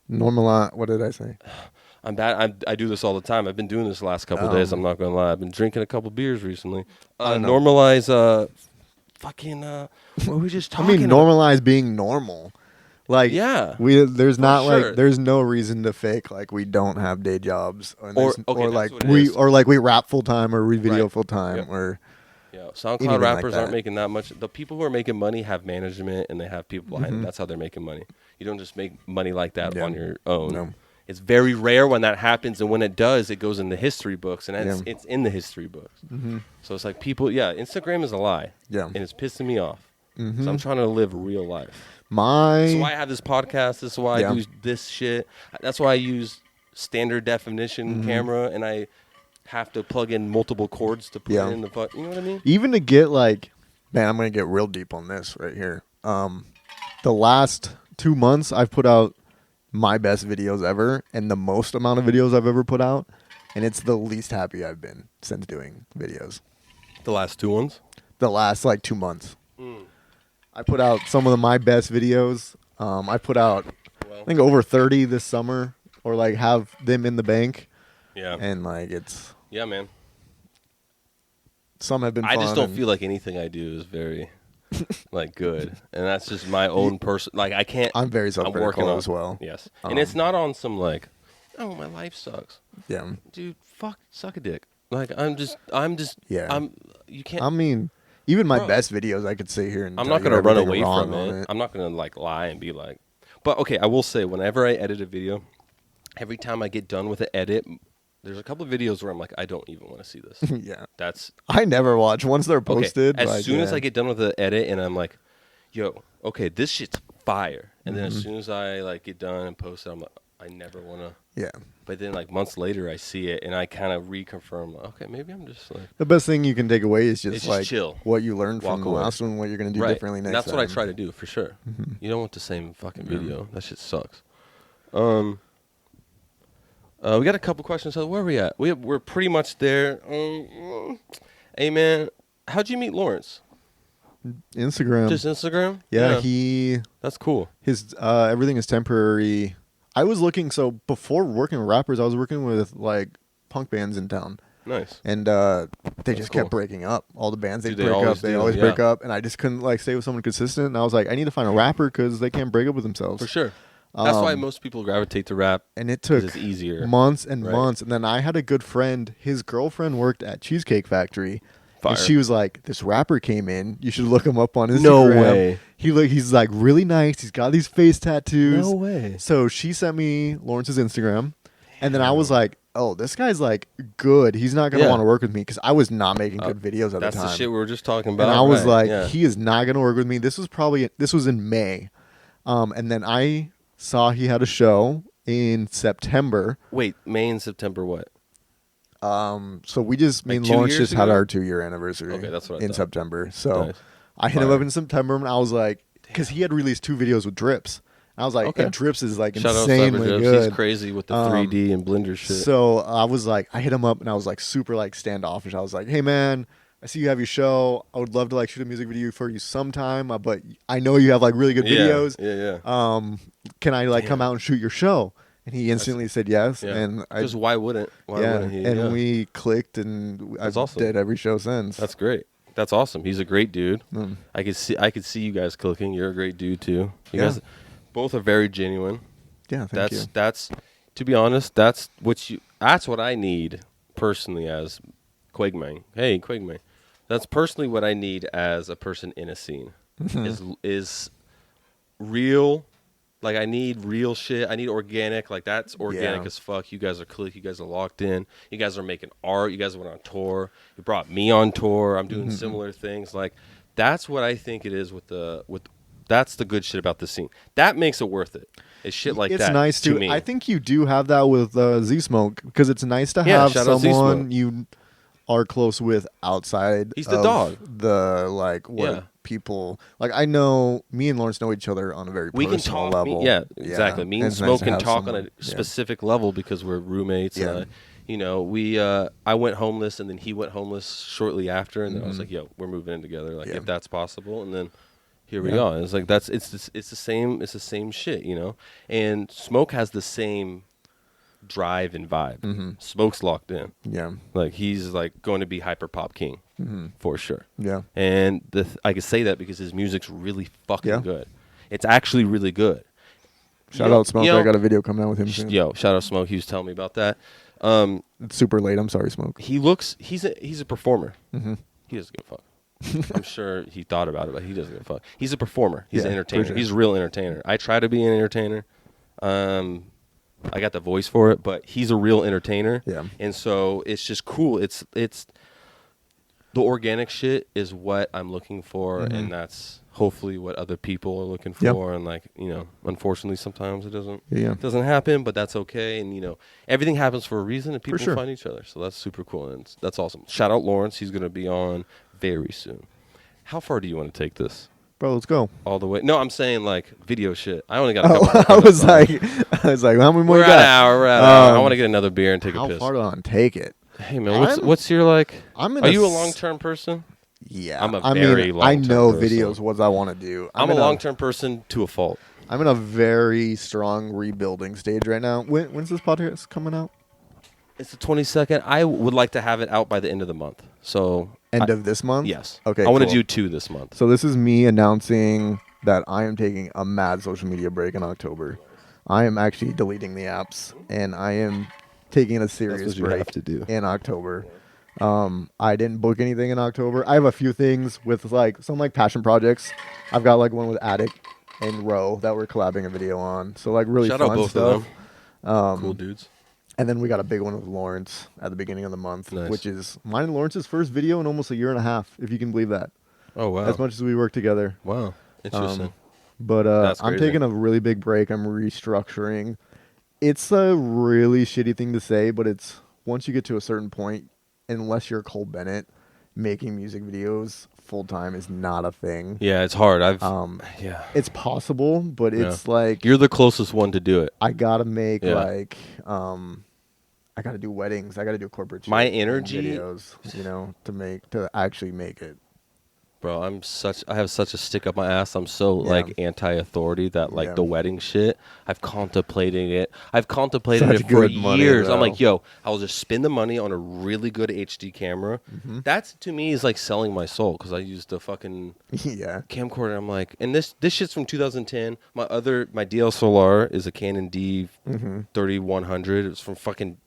Normalize. What did I say? I'm bad. I do this all the time. I've been doing this the last couple of days. I'm not gonna lie. I've been drinking a couple beers recently. I know. Normalize. What were we just I talking? mean, about? normalize being normal. Like, Yeah, there's not sure. like there's no reason to fake like we don't have day jobs, and Or- there's- okay, that's like what it is. we rap full time or we video Right. full time Yep. or Yeah, SoundCloud Anything like rappers that. aren't making that much. The people who are making money have management and they have people behind them. That's how they're making money. You don't just make money like that Yeah. on your own. No. It's very rare when that happens, and when it does, it goes in the history books, and it's in the history books. Mm-hmm. So it's like people, Instagram is a lie, and it's pissing me off. Mm-hmm. So I'm trying to live real life. That's why I have this podcast. This is why I do this shit. That's why I use standard definition camera, and I have to plug in multiple cords to put in the fuck. You know what I mean? Even to get like, man, I'm gonna get real deep on this right here. The last 2 months, I've put out my best videos ever, and the most amount of videos I've ever put out, and it's the least happy I've been since doing videos. The last 2 ones? The last like 2 months. I put out some of my best videos. I put out, I think, over 30 this summer, or like have them in the bank. Yeah. And like it's. Yeah, man. Some have been fun. I just don't feel like anything I do is very, like, good. And that's just my own person. Like, I can't. I'm very self-critical working on as well. Yes. And it's not on some, like, oh, my life sucks. Yeah. Dude, suck a dick. Like, you can't. I mean, even my best videos, I could sit here and I'm not going to run away from it. I'm not going to, like, lie and be like. But, okay, I will say, whenever I edit a video, every time I get done with the edit, there's a couple of videos where I'm like, I don't even want to see this. Yeah. I never watch once they're posted. Okay, as soon as I get done with the edit and I'm like, yo, okay, this shit's fire. And then as soon as I like get done and post it, I'm like, I never want to. Yeah. But then like months later, I see it and I kind of reconfirm, okay, maybe I'm just like. The best thing you can take away is just like chill. What you learned from the last one, what you're going to do differently next time. That's what I try to do for sure. You don't want the same fucking video. That shit sucks. We got a couple questions. So where are we at? We're pretty much there. Hey, man, how'd you meet Lawrence? Instagram. Just Instagram? Yeah, That's cool. His everything is temporary. I was looking, so before working with rappers, I was working with like punk bands in town. Nice. And they just kept breaking up. All the bands, they always break up. And I just couldn't like stay with someone consistent. And I was like, I need to find a rapper because they can't break up with themselves. For sure. That's why most people gravitate to rap. And it took it's easier. months and months. And then I had a good friend. His girlfriend worked at Cheesecake Factory. Fire. And she was like, this rapper came in. You should look him up on Instagram. No way. He's like really nice. He's got these face tattoos. No way. So she sent me Lawrence's Instagram. And then I was like, oh, this guy's like good. He's not going to want to work with me because I was not making good videos at the time. That's the shit we were just talking about. And I was like, he is not going to work with me. This was in May. And then I saw he had a show in September. Wait, May and September what? So me and Lawrence just had our 2-year anniversary. Okay, that's what I in thought. September. So I hit him up in September, and I was like, because he had released 2 videos with Drips. And I was like, and Drips is like insanely good. He's crazy with the 3D and Blender shit. So I was like, I hit him up, and I was like super like standoffish. I was like, hey man, I see you have your show. I would love to like shoot a music video for you sometime, but I know you have like really good videos. Yeah. Can I like come out and shoot your show? And he instantly said yes. Yeah. And because why wouldn't? Wouldn't he? And we clicked, and I did every show since. That's great. That's awesome. He's a great dude. I could see you guys clicking. You're a great dude too. You guys both are very genuine. Yeah, thank you. That's to be honest, that's what I need personally as Quagmang. Hey, Quagmang. That's personally what I need as a person in a scene. Is real. Like, I need real shit. I need organic. Like, that's organic as fuck. You guys are click. You guys are locked in. You guys are making art. You guys went on tour. You brought me on tour. I'm doing similar things. Like, that's what I think it is that's the good shit about the scene. That makes it worth it. It's shit like that. It's nice to me. I think you do have that with Z-Smoke because it's nice to have someone you are close with outside. He's the dog. The like what people like. I know me and Lawrence know each other on a very personal level. Exactly. Me and Smoke can talk on a specific level because we're roommates. I went homeless and then he went homeless shortly after, and then I was like, "Yo, we're moving in together. Like, if that's possible." And then here we are. It's like it's the same shit, you know. And Smoke has the same drive and vibe. Smoke's locked in. Yeah. Like, he's like going to be hyper pop king for sure. Yeah. And I can say that because his music's really fucking good. It's actually really good. Shout out Smoke. I got a video coming out with him soon. Yo, shout out Smoke. He was telling me about that. It's super late. I'm sorry, Smoke. He's a performer. He doesn't give a fuck. I'm sure he thought about it, but he doesn't give a fuck. He's a performer. He's an entertainer. Sure. He's a real entertainer. I try to be an entertainer. I got the voice for it, but he's a real entertainer. Yeah. And so it's just cool. It's the organic shit is what I'm looking for, Mhm. and that's hopefully what other people are looking Yep. for. And like, unfortunately sometimes it Yeah. doesn't happen, but that's okay. And everything happens for a reason, and people sure. find each other. So that's super cool, and that's awesome. Shout out Lawrence. He's going to be on very soon. How far do you want to take this? Bro, let's go. All the way? No, I'm saying like video shit. I only got a Oh, couple. I was like, how many more we're you at got? an hour. We're at an hour. I want to Um, get another beer and take a How piss. far do I take it? Hey man, I'm- what's your like? I'm in Are you a s- long-term person? Yeah. I'm a I very mean, I long-term know person. videos what I want to do. I'm a in long-term person to a fault. I'm in a very strong rebuilding stage right now. When's this podcast coming out? It's the 22nd. I would like to have it out by the end of the month. So End of this month? yes. Okay, I want to cool. do 2 this month. So this is me announcing that I am taking a mad social media break in October. I am actually deleting the apps, and I am taking a serious what you break have to do. in October. I didn't book anything in October. I have a few things with like some like passion projects. I've got like one with Attic and Roe that we're collabing a video on. So like really Shout fun out both stuff. of them. Cool dudes. And then we got a big one with Lawrence at the beginning of the month, Nice. which is mine and Lawrence's first video in almost a year and a half, if you can believe that. Oh wow. As much as we work together. Wow. Interesting. But That's I'm crazy. taking a really big break. I'm restructuring. It's a really shitty thing to say, but it's once you get to a certain point, unless you're Cole Bennett, making music videos full time is not a thing. Yeah, it's hard. Yeah. It's possible, but it's like You're the closest one to do it. I gotta make Yeah. like I gotta do weddings. I gotta do corporate My shit and energy- videos, to actually make it. Bro, I have such a stick up my ass. I'm so like anti-authority that like Yeah. the wedding shit. I've contemplated it. I've contemplated Such it for good money, years. I'm though. like, yo, I'll just spend the money on a really good HD camera. Mm-hmm. That's to me is like selling my soul because I used the fucking Yeah. camcorder. I'm like, and this shit's from 2010. My DSLR is a Canon D Mm-hmm. 3100. It's from fucking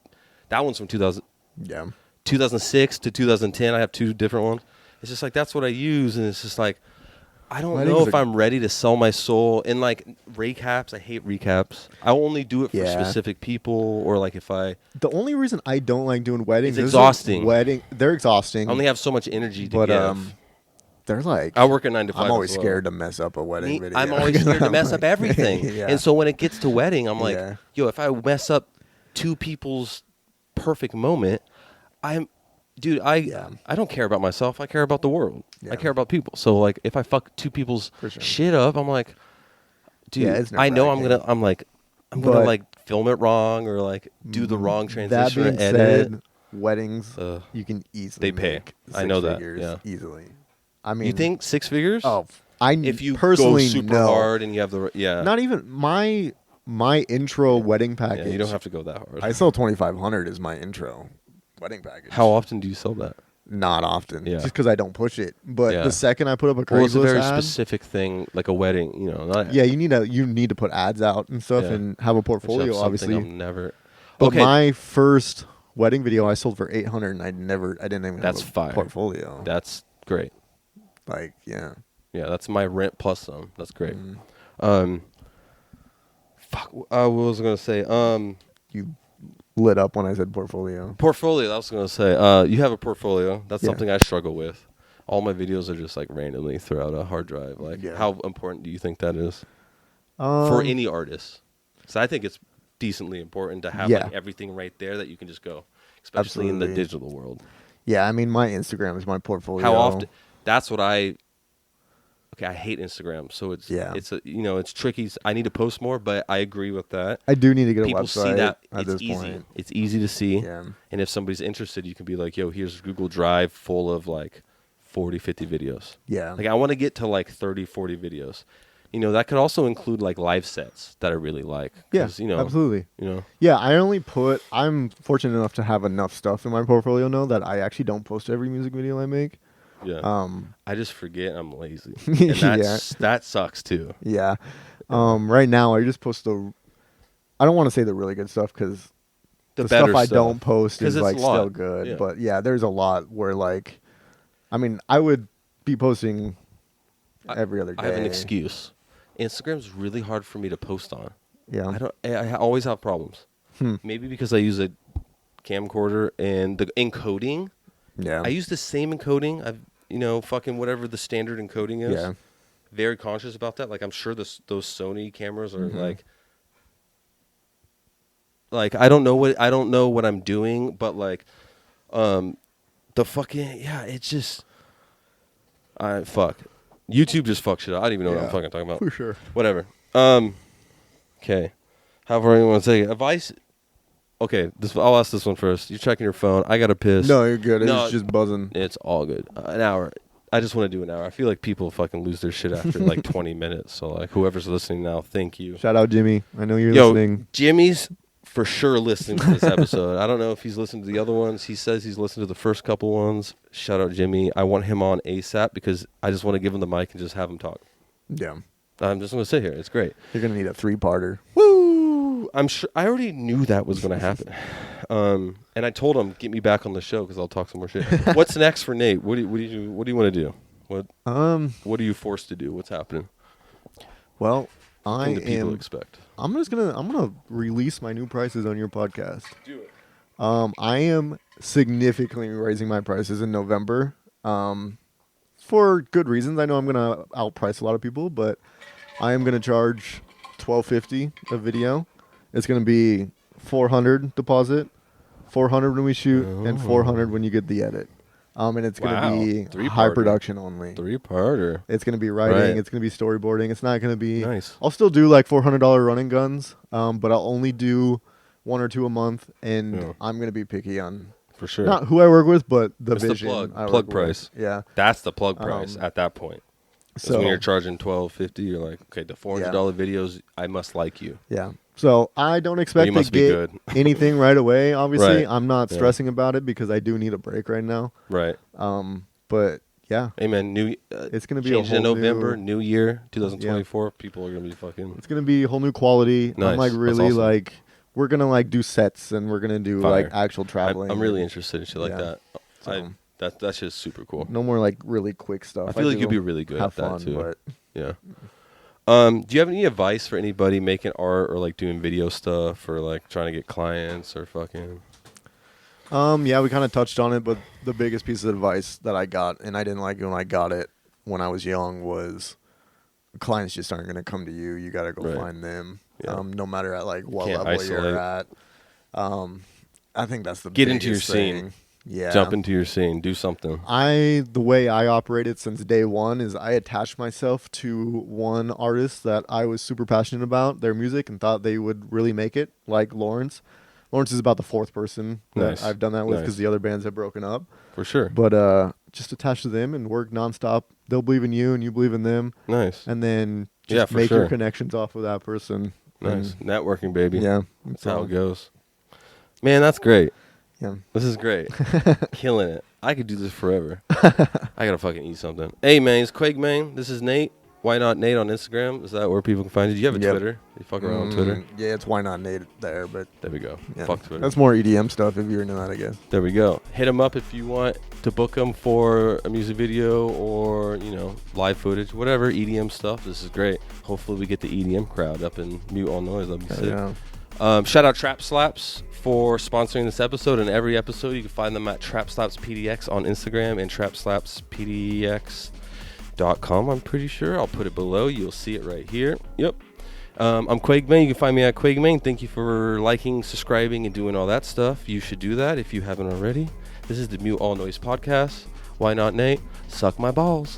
that one's from 2006 to 2010. I have 2 different ones. It's just like that's what I use, and it's just like I don't Weddings know if are- I'm ready to sell my soul. And like recaps, I hate recaps. I only do it for Yeah. specific people, or like if I The only reason I don't like doing weddings It's is exhausting. They're exhausting. only have so much energy to but give. they're like I work a 9 to 5. I'm always as well. scared to mess up a wedding video. I'm always scared to mess up everything. Yeah. And so when it gets to wedding, I'm like, Yeah. yo, if I mess up 2 people's perfect moment, I don't care about myself. I care about the world. Yeah. I care about people. So like if I fuck 2 people's For sure. shit up, I'm like, dude, Yeah, it's I know I'm nerve-wracking. gonna But- like film it wrong or like do the wrong transition That being or edit. said, weddings Ugh. you can easily They pay. make I 6 know that, figures yeah. easily. I mean, You think 6 figures? Oh, if you personally go super know. hard and you have the Not even my intro wedding package. yeah, you don't have to go that hard. I sell 2,500 as my intro wedding package. How often do you sell that? Not often. Yeah. Just because I don't push it. But Yeah. the second I put up a Well, it's a Craigslist very ad, specific thing, like a wedding. Not yeah, you need to put ads out and stuff Yeah. and have a which is portfolio, something obviously. I'm never. But Okay, my first wedding video I sold for 800, and I didn't even That's have a fire. portfolio. that's great. Like, yeah. Yeah, that's my rent plus some. That's great. Mm. Fuck. What was I gonna say? You lit up when I said portfolio. Portfolio. I was gonna say. You have a portfolio. That's Yeah. something I struggle with. All my videos are just like randomly throughout a hard drive. Like, Yeah. how important do you think that is for Um, any artist? So I think it's decently important to have Yeah. like everything right there that you can just go, especially in the Absolutely. digital world. Yeah, I mean, my Instagram is my portfolio. How often? That's what I. Okay, I hate Instagram, so it's it's tricky. I need to post more, but I agree with that. I do need to get a People website see that at it's this easy. point. It's easy to see, Yeah. and if somebody's interested, you can be like, "Yo, here's Google Drive full of like 40, 50 videos." Yeah. Like I want to get to like 30, 40 videos. That could also include like live sets that I really like. Yeah, 'Cause, absolutely. You know. Yeah, I'm fortunate enough to have enough stuff in my portfolio now that I actually don't post every music video I make. Yeah. I just forget I'm lazy. And Yeah. that sucks too. Yeah. Right now, I just post I don't want to say the really good stuff because the better stuff I don't post 'Cause is it's like a lot. still good. Yeah. But yeah, there's a lot where like, I mean, I would be posting every other day. I have an excuse. Instagram's really hard for me to post on. Yeah. I always have problems. Maybe because I use a camcorder and the encoding. Yeah. I use the same encoding. Fucking whatever the standard encoding is. Yeah. Very conscious about that. Like I'm sure those Sony cameras are like I don't know what I'm doing, but like the fucking it's just fuck. YouTube just fuck shit up. I don't even know what I'm fucking talking about. For sure. Whatever. Okay. However you want to say it. Advice. Okay, I'll ask this one first. You're checking your phone. I got to piss. No, you're good. It's just buzzing. It's all good. An hour. I just want to do an hour. I feel like people fucking lose their shit after like 20 minutes. So like whoever's listening now, thank you. Shout out Jimmy. I know you're listening. Jimmy's for sure listening to this episode. I don't know if he's listened to the other ones. He says he's listened to the first couple ones. Shout out Jimmy. I want him on ASAP because I just want to give him the mic and just have him talk. Yeah. I'm just going to sit here. It's great. You're going to need a 3-parter. Woo! I'm sure. I already knew that was going to happen. And I told him, get me back on the show because I'll talk some more shit. What's next for Nate? What do you want to do? What are you forced to do? What's happening? Well, What do people expect? I'm gonna release my new prices on your podcast. Do it. I am significantly raising my prices in November. For good reasons. I know I'm gonna outprice a lot of people, but I am gonna charge $12.50 a video. It's gonna be $400 deposit, $400 when we shoot, and $400 when you get the edit. And it's gonna be high production only. 3-parter. It's gonna be writing. It's gonna be storyboarding. It's not gonna be nice. I'll still do like $400 running guns, but I'll only do 1 or 2 a month, and I'm gonna be picky on for sure not who I work with, but the vision. The plug price. Yeah, that's the plug price at that point. So when you're charging $12.50, you're like, okay, the $400 videos, I must like you. Yeah. So I don't expect to get anything right away. Obviously, I'm not stressing about it because I do need a break right now. Right. But yeah. Hey man, it's gonna be a whole in November, new year, 2024. People are gonna be fucking. It's gonna be a whole new quality. Nice. I'm like really awesome. like we're gonna like do sets and we're gonna do like actual traveling. I'm really interested in shit like that. So, that's just super cool. No more like really quick stuff. I feel like you'll be really good at that too. But yeah. Do you have any advice for anybody making art or like doing video stuff or like trying to get clients or fucking? Yeah, we kind of touched on it, but the biggest piece of advice that I got, and I didn't like it when I got it when I was young, was clients just aren't going to come to you. You got to go find them. Yeah. No matter at like what level you're at. I think that's the get biggest into your thing. scene. Yeah. Jump into your scene. Do something. The way I operated since day one is I attached myself to one artist that I was super passionate about their music and thought they would really make it, like Lawrence. Lawrence is about the 4th person that I've done that with because the other bands have broken up. For sure. But just attach to them and work nonstop. They'll believe in you and you believe in them. Nice. And then just make your connections off of that person. Nice. Networking, baby. Yeah. That's how it goes. Man, that's great. Yeah. This is great. Killing it. I could do this forever. I gotta fucking eat something. Hey man, it's Quake This is Nate. Whynotnate on Instagram. Is that where people can find you? Do you have a Twitter? You fuck around on Twitter? Yeah, it's Whynotnate there, but there we go. Yeah. Fuck Twitter. That's more EDM stuff if you're into that, I guess. There we go. Hit them up if you want to book them for a music video or, live footage, whatever, EDM stuff. This is great. Hopefully we get the EDM crowd up in Mute All Noise. That'd be sick. Yeah. Shout out Trap Slaps for sponsoring this episode and every episode. You can find them at Trap Slaps PDX on Instagram and TrapSlapsPDX.com. I'm pretty sure. I'll put it below. You'll see it right here. Yep. I'm Quake Main. You can find me at Quake Main. Thank you for liking, subscribing, and doing all that stuff. You should do that if you haven't already. This is the Mute All Noise podcast. Whynotnate? Suck my balls.